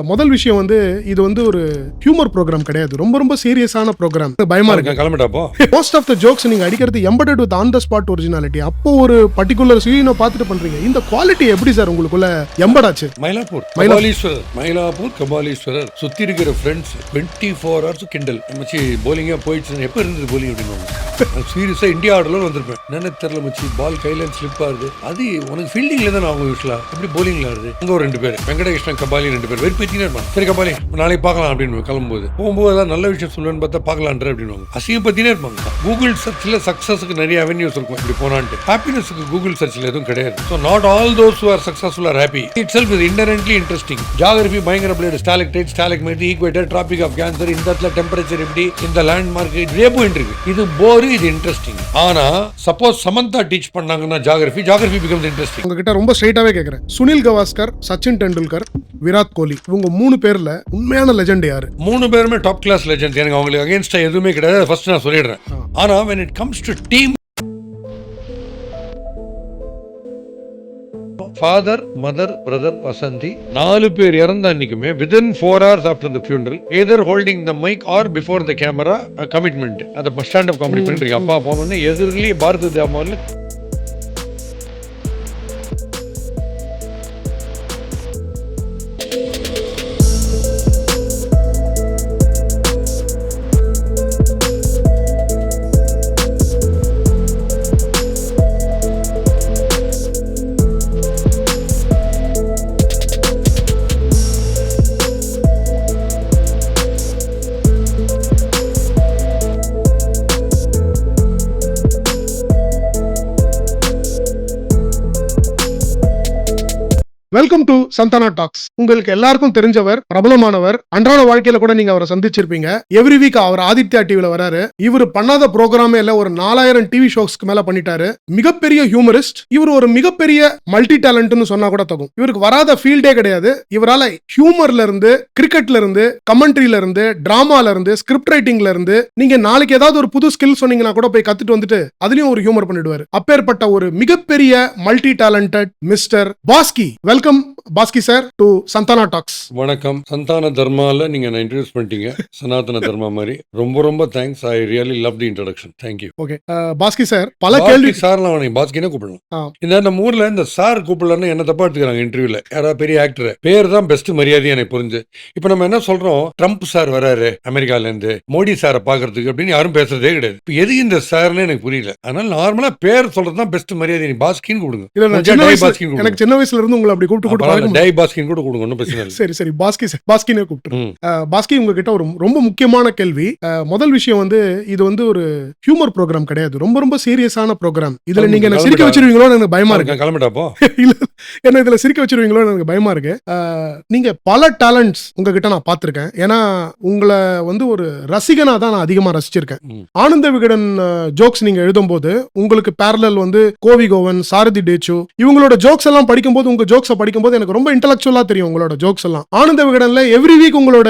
முதல் விஷயம் வந்து இது வந்து ஒரு ஹியூமர் ப்ரோக்ராம் கிடையாது, ரொம்ப ரொம்ப சீரியஸான ப்ரோக்ராம். பயமா இருக்கு கிளம்பிட்டப்போ மோஸ்ட் ஆஃப் த ஜோக்ஸ் நீங்க அடிக்கிறது embedded with on the spot originality. அப்போ ஒரு பர்టిక్యులர் சீனை பார்த்துட்டு பண்றீங்க. இந்த குவாலிட்டி எப்படி சார் உங்களுக்குள்ள எம்படாச்சு? மயிலாப்பூர் கபாலீஸ்வரர் சுத்தி இருக்கிற ஃப்ரெண்ட்ஸ் 24 hours கிண்டல் மச்சி போலிங்கா போயிடுச்சு. எப்ப இருந்தது போலிங் அப்படின்னு சீரியஸா இந்தியா ஆர்டர்ல வந்திருப்பேன். என்ன தெரியல மச்சி, பால் கையில ஸ்லிப் ஆகுது. அது உனக்கு ஃபீல்டிங்ல தான் ஆகும். யூஸ்வலா எப்படி போலிங்ல ஆகுது. அங்க ஒரு 2 பேர் வெங்கடகிருஷ்ணன் கபாலி 2 பேர் வெறும் பேத்தினே இருப்பாங்க. சரி கபாலி நாளைக்கு பார்க்கலாம் அப்படின்னு கிளம்பும்போது போகும்போது ஏதாவது நல்ல விஷயம் சொல்லுவேன்னு பார்த்தா பார்க்கலான்ற அப்படின்னு அசிங்கம் பத்தினே இருப்பாங்க. கூகுள் சர்ச்ல சக்சஸுக்கு நிறைய அவென்யூஸ் இருக்கும். இப்படி போனான்ட்டு ஹாப்பினஸ்க்கு கூகுள் சர்ச்ல எதுவும் கிடையாது. So not all those who are successful are happy. Itself is inherently interesting. Geography பயங்கர plate, stalactite, stalagmite, equator, tropic of cancer, இந்த இடத்துல டெம்பரேச்சர் எப்படி, இந்த லேண்ட்மார்க் இதே போயிட்டு இருக்கு. இது போர், இது இன்ட்ரெஸ்டிங். ஆனா சப்போஸ் சமந்தா டீச் பண்ணாங்கன்னா ஜியோகிராஃபி பிகம்ஸ் இன்ட்ரெஸ்டிங். உங்ககிட்ட ரொம்ப ஸ்ட்ரைட்டாவே கேக்குறேன். சுனில் கவாஸ்கர், சச்சின் டெண்டுல்கர், விராட் கோலி, இவங்க 3 பேர்ல உண்மையான லெஜெண்ட் யாரு? 3 பேருமே டாப் கிளாஸ் லெஜெண்ட். எனக்கு அவங்களுக்கு அகைன்ஸ்டா எதுவுமே கிடையாது. ஃபர்ஸ்ட் நான் சொல்லிடுறேன். ஆனா when it comes to team, father, mother, brother, Vasanthi 4 பேர் இறந்த அன்னைக்குமே within 4 hours after the funeral either holding the mic or before the camera commitment அந்த ஸ்டாண்ட் அப் காமெடி பண்ணிட்டு அப்பா போனோடனே எதிரிலேயே பாரத தேவாவில் வெல்கம் டு சந்தானா டாக்ஸ். உங்களுக்கு எல்லாருக்கும் தெரிஞ்சவர், பிரபலமானவர், அன்றாட வாழ்க்கையில கூட நீங்க அவரை சந்திச்சிருப்பீங்க. எவ்ரி வீக் அவர் ஆதித்யா டிவில வராரு. இவர் பண்ணாத ப்ரோக்ராமே இல்ல, ஒரு 4000 டிவி ஷோஸ்க்கு மேல பண்ணிட்டாரு. மிகப்பெரிய ஹியூமரிஸ்ட். இவர் ஒரு மிகப்பெரிய மல்டி டேலண்ட்னு சொன்னா கூட தகும். இவருக்கு வராத ஃபீல்டே கிடையாது. இவரால ஹியூமர்ல இருந்து, கிரிக்கெட்ல இருந்து, கமெண்ட்ரியில இருந்து, டிராமால இருந்து, ஸ்கிரிப்ட் ரைட்டிங்ல இருந்து, நீங்க நாளைக்கு ஏதாவது ஒரு புது ஸ்கில் சொன்னீங்கன்னா கூட போய் கத்துட்டு வந்துட்டு அதுலயும் ஒரு ஹியூமர் பண்ணிடுவாரு. அப்பேற்பட்ட ஒரு மிகப்பெரிய multi talented mister Bosskey. Welcome Bosskey sir to Santhana talks. வணக்கம். சந்தான தர்மால நீங்க என்ன இன்ட்ரோடியூஸ் பண்ணிட்டீங்க. சனாதன தர்மா மாதிரி ரொம்ப ரொம்ப thanks. I really love the introduction. Thank you. Okay Bhaski sir, பல கேள்வி சார்லாம் வேணும், பாஸ்கினே கூப்பிடலாம். இந்த நம்ம ஊர்ல இந்த சார் கூப்பிடலன்னு என்ன தப்பா எடுத்துக்கிறாங்க. இன்டர்வியூல யாராவது பெரிய ஆக்டர் பேர் தான் பெஸ்ட் மரியாதை எனக்கு புரிஞ்சு. இப்போ நம்ம என்ன சொல்றோம், ட்ரம்ப் சார் வராரு அமெரிக்கால இருந்து மோடி சாரை பாக்குறதுக்கு அப்படின்னு யாரும் பேசுறதே கிடையாது. இப்போ எது இந்த சார்னு எனக்கு புரியல. அதனால நார்மலா பேர் சொல்றதுதான் பெஸ்ட் மரியாதை. நீ பாஸ்கின்னு கூடுங்க. எனக்கு சின்ன வயசுல இருந்து உங்களை அப்படி சரி சரி பாஸ்கி சார், பாஸ்கினே கூப்பிட்டுருங்க. பாஸ்கி உங்ககிட்ட ஒரு ரொம்ப முக்கியமான கேள்வி. முதல் விஷயம் வந்து இது வந்து ஒரு ஹியூமர் ப்ரோக்ராம் கிடையாது, ரொம்ப ரொம்ப சீரியஸான ப்ரோக்ராம். இதுல நீங்க என்ன சிரிக்க வச்சிருவீங்களோ எனக்கு பயமா இருக்கு. கிளம்பிட்டாப்போ இல்ல என்ன இதுல சிரிக்க வச்சிருவீங்களோ எனக்கு பயமா இருக்கு. நீங்க பல டேலண்ட்ஸ் உங்ககிட்ட நான் பார்த்திருக்கேன். ஏன்னா உங்களை வந்து ஒரு ரசிகனா தான் நான் அதிகமா ரசிச்சிருக்கேன். ஆனந்த விகடன் ஜோக்ஸ் நீங்க எழுதும் போது உங்களுக்கு பேரலல் வந்து கோவி கோவன், சாரதி டேச்சு இவங்களோட ஜோக்ஸ் எல்லாம் படிக்கும்போது, உங்க ஜோக்ஸ் படிக்கும்போது எனக்கு ரொம்ப இன்டெலக்சுவலா தெரியும் உங்களோட ஜோக்ஸ் எல்லாம். ஆனந்த விகடன்ல எவ்ரி வீக் உங்களோட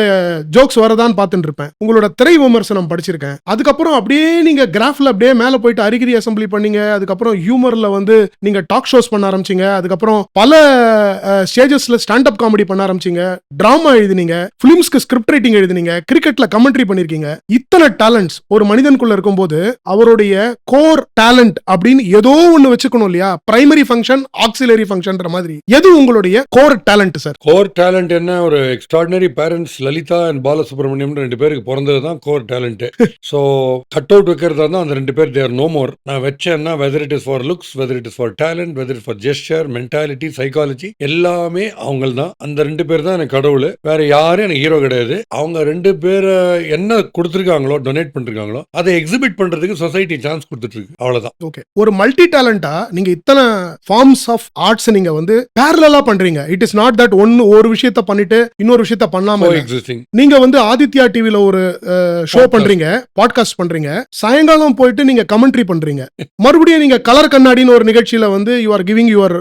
ஜோக்ஸ் வரதான் பார்த்துட்டு இருப்பேன். உங்களோட திரை விமர்சனம் படிச்சிருக்கேன். அதுக்கப்புறம் அப்படியே நீங்க கிராஃப்ல அப்படியே மேல போயிட்டு அரிகிரி அசம்பிளி பண்ணீங்க. அதுக்கப்புறம் ஹியூமர்ல வந்து நீங்க டாக் ஷோஸ் பண்ண ஆரம்பிச்சீங்க. அதுக்கப்புறம் பல ஸ்டேஜஸ்ல ஸ்டாண்ட் அப் காமெடி பண்ண ஆரம்பிச்சீங்க. டிராமா எழுதினீங்க, பிலிம்ஸ்க்கு ஸ்கிரிப்ட் ரைட்டிங் எழுதினீங்க, கிரிக்கெட்ல கமெண்ட்ரி பண்ணிருக்கீங்க. இத்தனை டேலண்ட்ஸ் ஒரு மனிதனுக்குள்ள இருக்கும்போது அவருடைய கோர் டேலண்ட் அப்படின்னு ஏதோ ஒன்னு வச்சுக்கணும் இல்லையா? பிரைமரி ஃபங்க்ஷன், ஆக்சிலரி ஃபங்க்ஷன்ற மாதிரி எது உங்களுடைய core talent sir? Core talent என்ன, ஒரு extraordinary parents Lalitha and Balasubramaniam 2 பேருக்கு பிறந்தது தான் core talent. So cut out வைக்கிறதா தான் அந்த 2 பேர் தேர் நோ மோர். நான் வச்சேன்னா whether it is for looks, whether it is for talent, whether it for gesture, mentality, psychology எல்லாமே அவங்க தான். அந்த 2 பேர் தான் எனக்கு கடவுள். வேற யாரும் எனக்கு ஹீரோ கிடையாது. அவங்க 2 பேரை என்ன கொடுத்துருக்காங்களோ, டொனேட் பண்ணிருக்காங்களோ அதை எக்ஸிபிட் பண்றதுக்கு சொசைட்டி சான்ஸ் கொடுத்துட்டு இருக்கு. அவ்வளவுதான். ஓகே, ஒரு மல்டி டேலண்டா நீங்க இத்தனை ஃபார்ம்ஸ் ஆஃப் ஆர்ட்ஸ் நீங்க வந்து பேரலலா பண்றீங்க. இட் இஸ் நாட் தட் ஒரு விஷயத்தை பண்ணிட்டு இன்னொரு விஷயத்தை பண்ணாம நீங்க வந்து ஆதித்யா டிவில ஒரு ஷோ பண்றீங்க, பாட்காஸ்ட் பண்றீங்க, சாயங்காலம் போயிட்டு நீங்க கமெண்ட்ரி பண்றீங்க, மறுபடியும் நீங்க கலர் கண்ணாடின்னு ஒரு நிகழ்ச்சியில வந்து you are giving your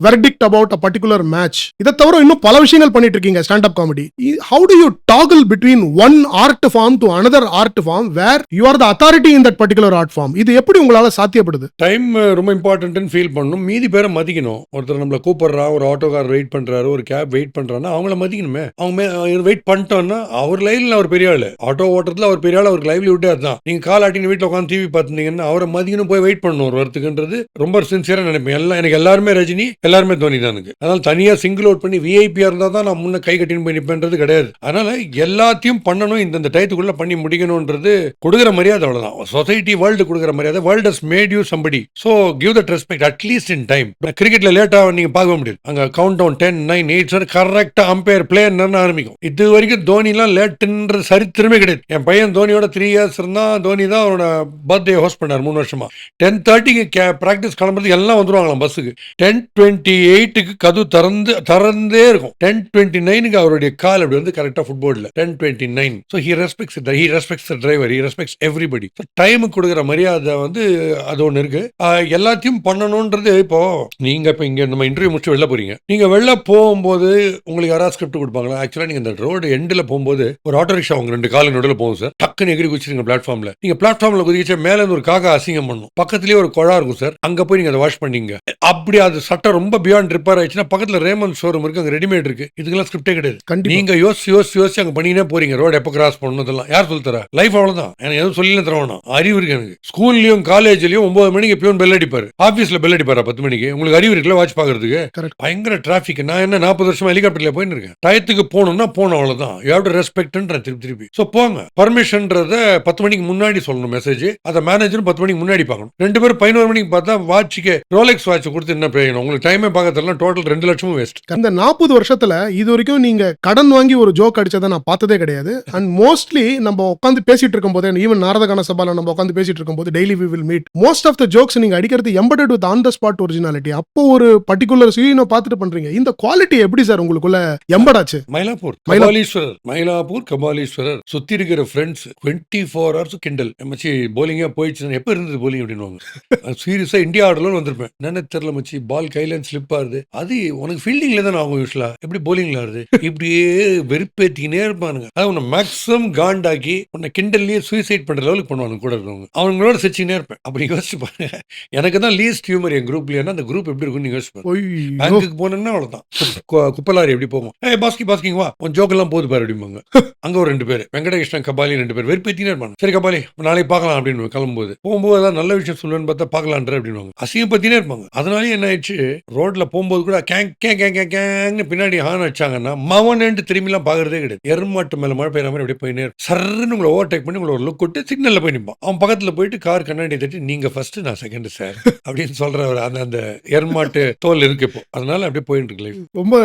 verdict about a particular match. இதை தவிர இன்னும் பல விஷயங்கள் பண்ணிட்டு இருக்கீங்க stand up comedy. How do you tackle between one art form to another art form where you are the authority in that particular art form? இது எப்படி உங்களால சாத்தியப்படுது? டைம் ரொம்ப இம்பார்ட்டன்ட்னு ஃபீல் பண்ணணும், மீதி பேரை மதிக்கணும். ஒருத்தர் நம்மள கூப்பிடுறா, ஒரு ஒரு ஆட்டோக்கார் வெயிட் பண்றாரு, ஒரு கேப் வெயிட் பண்றாருன்னா அவங்கள மதிக்கணுமே. அவங்க வெயிட் பண்ணிட்டோம்னா அவர் லைவ்ல அவர் பெரிய ஆளு, ஆட்டோ ஓட்டுறதுல அவர் பெரிய ஆளு, அவருக்கு லைவ்லிஹுட்டே அதுதான். நீங்க கால் ஆட்டின்னு வீட்டில் உட்காந்து டிவி பார்த்துருந்தீங்கன்னா அவரை மதிக்கணும், போய் வெயிட் பண்ணணும் ஒரு வரத்துக்குன்றது ரொம்ப சின்சியரா நினைப்பேன். எனக்கு எல்லாருமே ரஜினி, எல்லாருமே தோனி தான் எனக்கு. அதனால தனியா சிங்கிள் அவுட் பண்ணி விஐபியா இருந்தா தான் நான் முன்ன கை கட்டின்னு போய் நிற்பேன்றது கிடையாது. அதனால எல்லாத்தையும் பண்ணணும், இந்த டயத்துக்குள்ள பண்ணி முடிக்கணும்ன்றது கொடுக்குற மரியாதை. அவ்வளவுதான். சொசைட்டி வேர்ல்டு கொடுக்குற மரியாதை. World has made you somebody, so give that respect at least in time. கிரிக்கெட்ல லேட்டா நீங்க பார்க்க முடியாது, அங்க கவுண்ட் டவுன் 10 9 8 கரெக்டா அம்பையர் பிளே ஆரம்பிக்கும். இது வரைக்கும் தோனி எல்லாம் லேட்டுன்ற சரித்திரமே கிடையாது. என் பையன் தோனியோட 3 இயர்ஸ் இருந்தா, தோனி தான் அவனோட பர்த்டே ஹோஸ்ட் பண்ணார் 3 வருஷமா. 10:30 பிராக்டிஸ் கிளம்புறது எல்லாம் வந்துருவாங்களாம் பஸ்ஸுக்கு. 10:28 கது திறந்தே இருக்கும். 10:29 அவருடைய கால் அப்படி வந்து கரெக்டா ஃபுட்பால்ல 10:29. So he respects the driver, he respects everybody. So time கொடுக்குற மரியாதை வந்து அது ஒண்ணு இருக்கு. எல்லாத்தையும் பண்ணணும்ன்றது. இப்போ நீங்க இப்ப இங்க நம்ம இன்டர்வியூ முடிச்சு வெளில போறீங்க, நீங்க வெளில போகும்போது உங்களுக்கு யாராவது ஸ்கிரிப்ட் கொடுப்பாங்களா? ஆக்சுவலா நீங்க இந்த ரோடு எண்டில் போகும்போது ஒரு ஆட்டோ ரிக்ஷா அவங்க 2 காலு நடுவில் போகும் சார். டக்குன்னு எகிரி குதிச்சிருங்க பிளாட்ஃபார்ம்ல. நீங்க பிளாட்ஃபார்ம்ல குதிச்சா மேல இருந்து ஒரு காக்கா அசிங்கம் பண்ணும், பக்கத்துலயே ஒரு குழா இருக்கும் சார், அங்க போய் நீங்க அதை வாஷ் பண்ணீங்க. அப்படி அது சட்டம் ரொம்ப பியாண்ட் ரிப்பேர் ஆயிடுச்சுன்னா பக்கத்துல ரேமன் ஷோரூம் இருக்கு, அங்க ரெடிமேட் இருக்கு. இதுக்கெல்லாம் ஸ்கிரிப்டே கிடையாது. நீங்க யோசிச்சு அங்க பண்ணினே போறீங்க. ரோடு எப்ப கிராஸ் பண்ணணும் யார் சொல்லி தரா? லைஃப் அவ்வளவுதான். எனக்கு எதுவும் சொல்லி தரணும், அறிவு இருக்கு எனக்கு. ஸ்கூல்லயும் காலேஜ்லயும் 9 மணிக்கு பியூன் பெல் அடிப்பாரு, ஆபீஸ்ல பெல் அடிப்பாரா 10 மணிக்கு? உங்களுக்கு அறிவு இருக்குல்ல வாட்ச் பாக்குறதுக்கு? பயங்கர டிராபிக். நான் என்ன 40 வருஷமா ஹெலிகாப்டர்ல போயின்னு இருக்கேன். டயத்துக்கு போகணும்னா போகணும், அவ்வளவுதான். யூ ஹேவ் டு ரெஸ்பெக்ட்ன்ற திருப்பி. சோ போங்க. பர்மிஷன்ன்றத 10 மணிக்கு முன்னாடி சொல்லணும் மெசேஜ். அத மேனேஜரும் 10 மணிக்கு முன்னாடி பார்க்கணும். 2 பேரும் 11 மணிக்கு பார்த்தா வாட்சுக்கு ரோலெக்ஸ் வாட்ச் கொடுத்து என்ன பிரயோஜனம்? உங்களுக்கு டைமே பார்க்கறதுல டோட்டல் 2 லட்சமும் வேஸ்ட். இந்த 40 வருஷத்துல இது வரைக்கும் நீங்க கடன் வாங்கி ஒரு ஜோக் அடிச்சதை நான் பார்த்ததே கிடையாது. அண்ட் மோஸ்ட்லி நம்ம உட்காந்து பேசிட்டு இருக்கும் போது, ஈவன் நாரதகான சபால நம்ம உட்காந்து பேசிட்டு இருக்கும் போது, daily we will meet, most of the jokes நீங்க அடிக்கிறது embedded with on the spot originality. அப்போ ஒரு பர்டிகுலர் சீனை பார்த்துட்டு பண்றீங்க. இந்த குவாலிட்டி எப்படி சார் உங்களுக்குள்ள எம்படாச்சு? மயிலாப்பூர் கபாலீஸ்வரர் சுத்தி இருக்கிற ஃப்ரெண்ட்ஸ் 24 ஹவர்ஸ் கிண்டல். மச்சி போலிங்கா போயிடுச்சு, எப்ப இருந்தது போலிங் அப்படின்னு சீரியஸா இந்தியா ஆடலும் வந்திருப்பேன். என்னன்னு தெரியல மச்சி, பால் கையில ஸ்லிப் ஆகுது, அது உனக்கு ஃபீல்டிங்ல தான் ஆகும், யூஸ்வலா எப்படி போலிங்ல ஆகுது, இப்படியே வெறுப்பேத்தினே இருப்பானுங்க. அது உன்னை மேக்ஸிமம் காண்டாக்கி உன்னை கிண்டல்லையே சூசைட் பண்ற லெவலுக்கு பண்ணுவாங்க கூட இருக்கவங்க. அவங்களோட சிரிச்சுனே இருப்பேன். அப்படி யோசிச்சு பாருங்க. எனக்கு தான் லீஸ்ட் ஹியூமர் என் குரூப்ல. அந்த குரூப் எப்படி இருக்குன்னு யோசிச்சு பாருங்க. பேங்குக்கு போனேன்னா அவ்வளவுதான், குப்பலாரி எப்படி போகும், பாஸ்கிங் வா உன் ஜோக் எல்லாம் போது பாரு அப்படிம்பாங்க. அங்க ஒரு 2 பேர் வெங்கடகிருஷ்ணன் கபாலி 2 பேர் வெறுப்பேத்தினே இருப்பாங்க. சரி கபாலி நாளைக்கு பார்க்கலாம் அப்படின்னு கிளம்பும்போது, போகும்போது ஏதாவது நல்ல விஷயம் சொல்லுவேன்னு பார்த்தா பார்க்கலான்ற அப்படின்னு அசிங்கப்பத்தினே இருப்பாங்க. அதனாலே என்ன ஆயிடுச்சு, ரோட்ல போகும்போது கூட கேங்னு பின்னாடி ஹார்ன் அடிச்சாங்கன்னா மவனேன்ட்டு திரும்பிலாம் பாக்குறதே கிடையாது. எருமாட்டு மேல மழை பெய்யற மாதிரி அப்படியே போயினே சர்ன்னு உங்களை ஓவர்டேக் பண்ணி உங்களை ஒரு லுக் விட்டு சிக்னல்ல போய் நிற்பான். அவன் பக்கத்துல போயிட்டு கார் கண்ணாடி தட்டி நீங்க ஃபர்ஸ்ட் நான் செகண்ட் சார் அப்படின்னு சொல்ற அந்த எருமாட்டு தோல் இருக்கு இப்போ. அதனால அப்படியே போயிட்டு இருக்கு லைஃப். ரொம்ப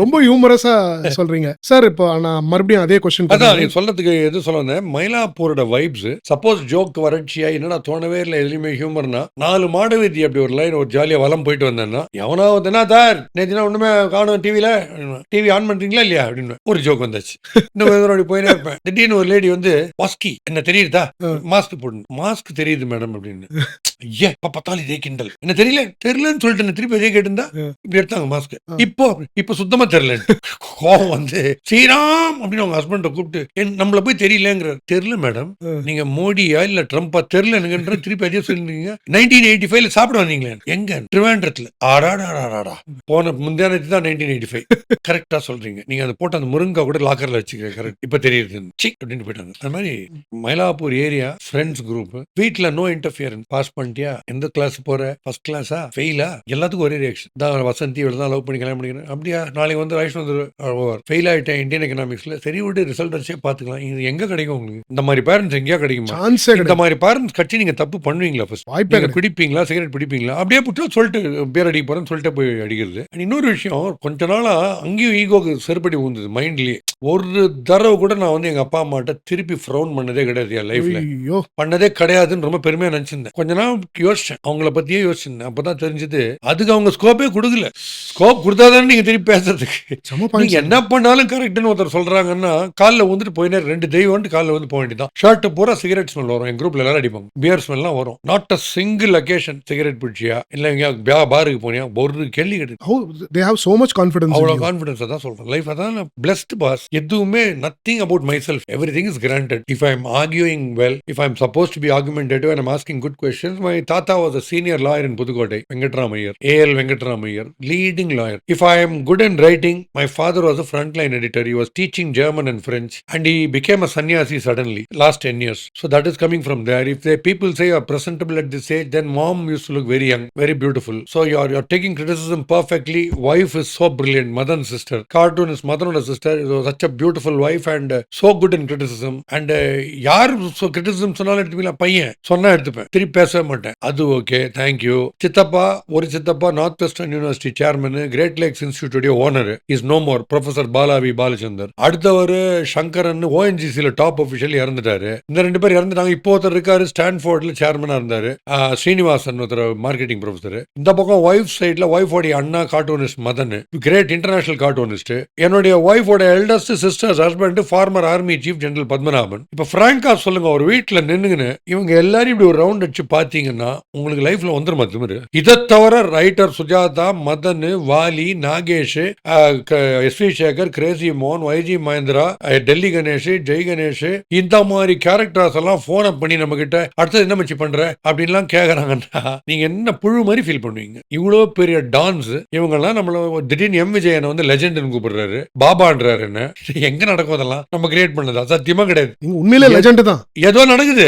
ரொம்ப ஹியூமரஸா சொல்றீங்க சார். இப்போ நான் மறுபடியும் அதே क्वेश्चन அதான் நீ சொல்றதுக்கு எது சொல்ல வந்தேன், மயிலாப்பூரோட வைப்ஸ். சப்போஸ் ஜோக் வறட்சியா என்னடா தோணவே இல்லை எதுலையுமே ஹியூமர்னா, 4 மாடு வீதி அப்படி ஒரு லைன் ஒரு ஜாலியா வலம் போயிட்டு வந்தேன்னா எவனாவது என்ன தார் நேத்தினா ஒண்ணுமே காணும் டிவில, டிவி ஆன் பண்றீங்களா இல்லையா அப்படின்னு ஒரு ஜோக் வந்தாச்சு. இன்னும் போயினே இருப்பேன். திடீர்னு ஒரு லேடி வந்து பாஸ்கி என்ன தெரியுதா, மாஸ்க் போடணும், மாஸ்க் தெரியுது மேடம் அப்படின்னு. ஐயா பார்த்தாலும் இதே கிண்டல், என்ன தெரியலன்னு சொல்லிட்டு திருப்பி அதே கேட்டிருந்தா இப்படி எடுத்தாங்க மாஸ்க். இப்போ சுத்தமா தெரியல, கோவம் வந்து ஸ்ரீராம் அப்படின்னு அவங்க ஹஸ்பண்ட கூப்பிட்டு நம்மள போய் தெரியல மேடம், நீங்க மோடியா இல்ல ட்ரம்பா தெரியல எனக்குன்ற திருப்பி அதே சொல்லிருக்கீங்க. 1985 சாப்பிட வந்தீங்களே எங்க ட்ரிவாண்ட்ரத்துல, ஆடாடாடாடா போன முந்தானத்து தான் 1985 கரெக்டா சொல்றீங்க. நீங்க அதை போட்டு அந்த முருங்கா கூட லாக்கர்ல வச்சுக்க கரெக்ட் இப்ப தெரியுது அப்படின்னு போயிட்டாங்க. அது மாதிரி மயிலாப்பூர் ஏரியா ஃப்ரெண்ட்ஸ் குரூப், வீட்டுல நோ இன்டர்ஃபியரன்ஸ். பாஸ் பண்ணிட்டியா, எந்த கிளாஸ் போற, ஃபர்ஸ்ட் கிளாஸா ஃபெயிலா, எல்லாத்துக்கும் ஒரே ரியாக்ஷன் தான். வசந்தி இவ்வளவுதான் லவ் பண்ணி கல்யாணம் பண்ணிக்கிறேன், அப்படியா நாளைக்கு வந்து ராய்ஸ் வந்து ஃபெயில் ஆயிட்டேன் இந்தியன் எக்கனாமிக்ஸ்ல, சரி விட்டு ரிசல்ட் வச்சே பாத்துக்கலாம். இது எங்க கிடைக்கும் உங்களுக்கு? இந்த மாதிரி பேரண்ட்ஸ் எங்கேயா கிடைக்குமா? இந்த மாதிரி பேரண்ட்ஸ் கட்சி நீங்க தப்பு பண்ணுவீங்களா? ஃபர்ஸ்ட் பிடிப்பீங்களா, சிகரெட் பிடிப்பீங்களா, அப்படியே புட்டு சொல்லிட்டு பேர் அடிக்க போறேன்னு சொல்லிட்டு போய் அடிக்கிறது. இன்னொரு விஷயம், கொஞ்ச நாளா அங்கேயும் ஈகோக்கு செருப்படி ஊந்தது மைண்ட்லயே. ஒரு தடவை கூட நான் வந்து எங்க அப்பா அம்மாட்ட திருப்பி ஃப்ரௌன் பண்ணதே கிடையாது என் லைஃப்ல, பண்ணதே கிடையாதுன்னு ரொம்ப பெருமையா நினைச்சிருந்தேன். கொஞ்ச நாள் யோசிச்சேன், அவங்கள பத்தியே யோசிச்சிருந்தேன். அப்பதான் தெரிஞ்சது அதுக்கு அவங்க ஸ்கோப்பே கொடுக்கல. ஸ்கோப் கொடுத்தாதான் நீங்க திருப்பி பேசுறதுக்கு. நீங்க என்ன பண்ணாலும் கரெக்ட்னு ஒருத்தர் சொல்றாங்கன்னா காலில் வந்துட்டு போயினே 2 தெய்வம் காலில் வந்து போக வேண்டியதான். ஷர்ட் பூரா சிகரெட் ஸ்மெல் வரும், என் குரூப்ல எல்லாரும் அடிப்பாங்க, பியர் ஸ்மெல்லாம் வரும். Not a single occasion cigarette பிடிச்சியா இல்ல எங்கேயா பாருக்கு போனியா ஒரு கேள்வி கிடையாது. அவ்வளவு கான்பிடன்ஸ் தான் சொல்றேன். லைஃப் அதான் பிளஸ்ட் பாஸ். எதுவுமே nothing about myself, everything is granted. If I am arguing well, if I am supposed to be argumentative and I'm asking good questions. My tata was a senior lawyer in Pudukkottai, Venkatramaiyar, AL Venkatramaiyar, leading lawyer. If I am good in writing, my father was a frontline editor. He was teaching German and French, and he became a sannyasi suddenly last 10 years. So that is coming from there. If the people say you are presentable at this age, then mom used to look very young, very beautiful. So you're taking criticism perfectly. Wife is so brilliant. Madan's sister, cartoonist Madanoda sister, is such a beautiful wife and so good in criticism. And யார் criticism சொன்னாலும் எடுத்துப்பீங்களா, பையன் சொன்னா எடுத்துப்பேன், திருப்பி பேசவே மாட்டேன். அது okay, thank you. சித்தப்பா, ஒரு சித்தப்பா Northwestern University chairman, Great Lakes Institute owner, is no more, professor Bala V Balachandar. அடுத்தவர் சங்கரன், ஓஎன்ஜிசியில டாப் அபிஷியல் இறந்துட்டாரு. இந்த 2 பேர் இறந்துட்டாங்க. இப்போ ஒருத்தர் இருக்காரு, ஸ்டான்ஃபோர்ட்ல சேர்மனா இருந்தாரு, ஸ்ரீனிவாசன் ஒருத்தர் மார்க்கெட்டிங் ப்ரொஃபசர். இந்த பக்கம் ஒய்ஃப் சைட்ல ஒய்ஃபோடைய அண்ணா cartoonist Madan, great international cartoonist. என்னுடைய ஒய்ஃபோட eldest sisters husband former army chief general Padmanabhan. இப்ப பிராங்கா சொல்லுங்க, ஒரு வீட்டுல நின்னுங்கன்னு இவங்க எல்லாரும் இப்படி ஒரு ரவுண்ட் அடிச்சு பாத்தீங்கன்னா உங்களுக்கு லைஃப்ல வந்துருமா திமிரு? இதை தவிர writer Sujatha, Madan, Vaali, Nagesh, SV. Sekar, Crazy மோகன், வைஜி மகேந்திரா, டெல்லி கணேஷ், ஜெய் கணேஷ், இந்த மாதிரி கேரக்டர்ஸ் எல்லாம் போன் அப் பண்ணி நம்ம கிட்ட அடுத்தது என்ன மச்சி பண்ற அப்படின்லாம் கேக்குறாங்கன்னா நீங்க என்ன புழு மாதிரி ஃபீல் பண்ணுவீங்க? இவ்வளவு பெரிய டான்ஸ் இவங்க எல்லாம் நம்மள திடீர்னு எம் விஜயனை வந்து லெஜெண்ட் கூப்பிடுறாரு, பாபான்றாரு. என்ன எங்க நடக்கும்? அதெல்லாம் நம்ம கிரியேட் பண்ணதா? சத்தியமா கிடையாது. உண்மையிலே லெஜெண்ட் தான். ஏதோ நடக்குது.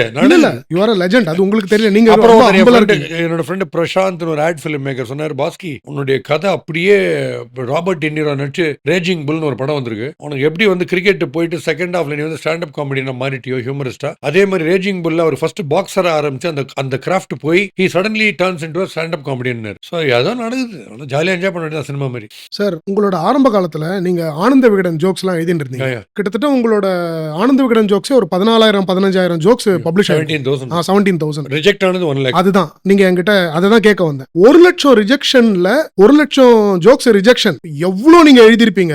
You are a legend. அது உங்களுக்கு தெரியல. நீங்க என்னோட ஃப்ரெண்ட் பிரசாந்த் ஒரு ஆட் ஃபிலிம் மேக்கர் சொன்னார், பாஸ்கி உன்னுடைய கதை அப்படியே ராபர்ட் டெனிரோ நடிச்சு ரேஜிங் புல்னு ஒரு படம் வந்திருக்கு. உனக்கு எப்படி வந்து கிரிக்கெட் போயிட்டு செகண்ட் ஹாஃப்ல நீ வந்து ஸ்டாண்ட் அப் காமெடினா மாறிட்டியோ ஹியூமரிஸ்டா, அதே மாதிரி ரேஜிங் புல்ல அவர் ஃபர்ஸ்ட் பாக்ஸரா ஆரம்பிச்சு அந்த கிராஃப்ட் போய் he suddenly turns into a stand up comedian. So ஏதோ நடக்குது. ஜாலியா என்ஜாய் பண்ண வேண்டியது சினிமா மாதிரி. சார், உங்களோட ஆரம்ப காலத்துல நீங்க ஆனந்த விகடன் ஜோக்ஸ் எல்லாம் எழுதிட்டு இருந்தீங்க. கிட்டத்தட்ட உங்களோட ஆனந்த விகடன் ஜோக்ஸே ஒரு 14,000-15,000 ஜோக்ஸ் பப்ளிஷ் ஆயிருக்கு. 17,000 ரிஜெக்ட் ஆனது 1 lakh. அதுதான் நீங்க என்கிட்ட அததான் கேட்க வந்தேன். 1 லட்சம் ரிஜெக்ஷன்ல 1 லட்சம் ஜோக்ஸ் ரிஜெக்ஷன் எவ்வளவு நீங்க எழுதிருப்பீங்க?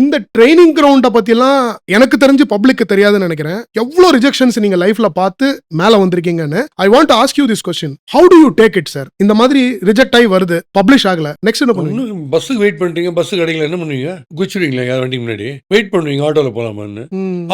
இந்த ட்ரைனிங் கிரவுண்ட பத்தி எல்லாம் எனக்கு தெரிஞ்சு பப்ளிக்கு தெரியாதுன்னு நினைக்கிறேன். எவ்வளவு ரிஜெக்ஷன்ஸ் நீங்க லைஃப்ல பார்த்து மேல வந்திருக்கீங்கன்னு. I want to ask you this question. How do you take it sir? இந்த மாதிரி ரிஜெக்ட் ஆகி வருது, பப்ளிஷ் ஆகல, நெக்ஸ்ட் என்ன பண்ணுவீங்க? பஸ்ஸுக்கு வெயிட் பண்றீங்க, பஸ் கிடைக்கல, என்ன பண்ணுவீங்க? குச்சிடுவீங்களா? யார் வண்டி முன்னாடி வெயிட் பண்ணுவீங்க, ஆட்டோல போலாமான்னு.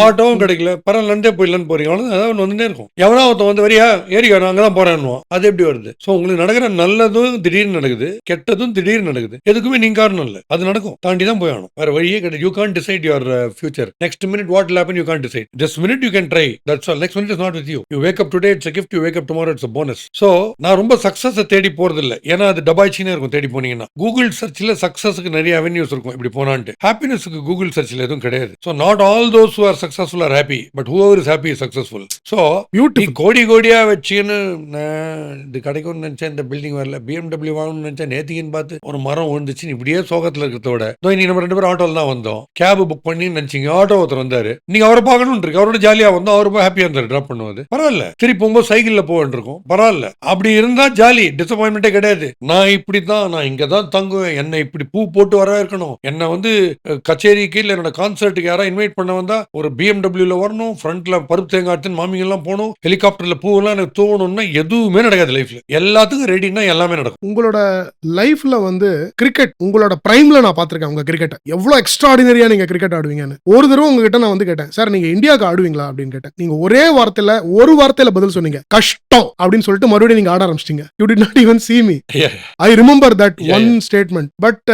ஆட்டோவும் கிடைக்கல, பரவாயில்ல நடந்தே போயிடலான்னு போறீங்க. அவ்வளவுதான், வந்துட்டே இருக்கும். எவனா ஒருத்தன் வந்து வரியா ஏறிக்கா, நான் அங்கதான் போறேன்னு. அது எப்படி வருது? சோ உங்களுக்கு நடக்கிற நல்லதும் திடீர்னு நடக்குது, கெட்டதும் திடீர்னு நடக்குது. எதுக்குமே நீங்க காரணம் இல்ல, அது நடக்கும். தாண்டி தான் போய் ஆகணும், வேற வழியே கிடையாது. You can't decide your future. Next minute what will happen you can't decide. This minute you can try, that's all. Next minute is not with you. You wake up today, it's a gift. You wake up tomorrow, it's a bonus. So நான் ரொம்ப success தேடி போறது இல்ல, ஏன்னா அது டபாய்ச்சினே இருக்கும். தேடி போனீங்கன்னா கூகுள் சர்ச்ல சக்சஸ்க்கு நிறைய அவென்யூஸ் இருக்கும். இப்படி போனான்ட்டு ஹாப்பினஸ்க்கு கூகுள் சர்ச்ல எதுவும் கிடையாது. So not all those who are successful are happy, but whoever is happy is successful. So நீ கோடியா வச்சுன்னு இது கிடைக்கும்னு நினைச்சேன், இந்த பில்டிங் வரல, BMW வாங்கணும்னு நினைச்சேன், நேத்தின்னு பார்த்து ஒரு மரம் விழுந்துச்சு, இப்படியே சோகத்துல இருக்கிறதோட நீ நம்ம 2 பேரும் ஆட்டோல தான் வந்தோம், கேப் புக் பண்ணி நினைச்சீங்க, ஆட்டோ ஒருத்தர் வந்தாரு, நீங்க அவரை பார்க்கணும் இருக்கு, அவரோட ஜாலியா வந்தோம், அவர் ரொம்ப ஹாப்பியா இருந்தாரு டிராப் பண்ணுவது, பரவாயில்ல. திருப்பி போகும்போது சைக்கிள்ல போவேன் இருக்கும், பரவாயில்ல. அப்படி இருந்தா ஜாலி, டிசப்பாயின்மெண்டே கிடையாது. நான் இப்படிதான், நான் இங்கதான் தங்குவேன், என்ன இப்படி பூ போட்டு வர இருக்கணும், என்ன வந்து கச்சேரிக்கு இல்ல என்னோட கான்சர்ட்டுக்கு யாரா இன்வைட் பண்ண வந்தா ஒரு BMWல வரணும், ஃப்ரண்ட்ல பருப்பு தேங்காய் எடுத்து மாமிங்க எல்லாம் போகணும், ஹெலிகாப்டர்ல பூவெல்லாம் எனக்கு தூவணும்னா எதுவுமே நடக்காது லைஃப்ல. எல்லாத்துக்கும் ரெடினா எல்லாமே நடக்கும். உங்களோட லைஃப்ல வந்து கிரிக்கெட் உங்களோட பிரைம்ல நான் பாத்திருக்கேன். உங்க கிரிக்கெட் எவ்வளவு எக்ஸ்ட்ராடினரியா நீங்க கிரிக்கெட் ஆடுவீங்கன்னு. ஒரு தடவை உங்ககிட்ட நான் வந்து கேட்டேன், சார் நீங்க இந்தியாவுக்கு ஆடுவீங்களா அப்படின்னு கேட்டேன். நீங்க ஒரு வார்த்தையில பதில் சொன்னீங்க, கஷ்டம் அப்படின்னு சொல்லிட்டு மறுபடியும் நீங்க ஆட ஆரம்பிச்சிட்டீங்க. You did not even see me. I remember that one statement. But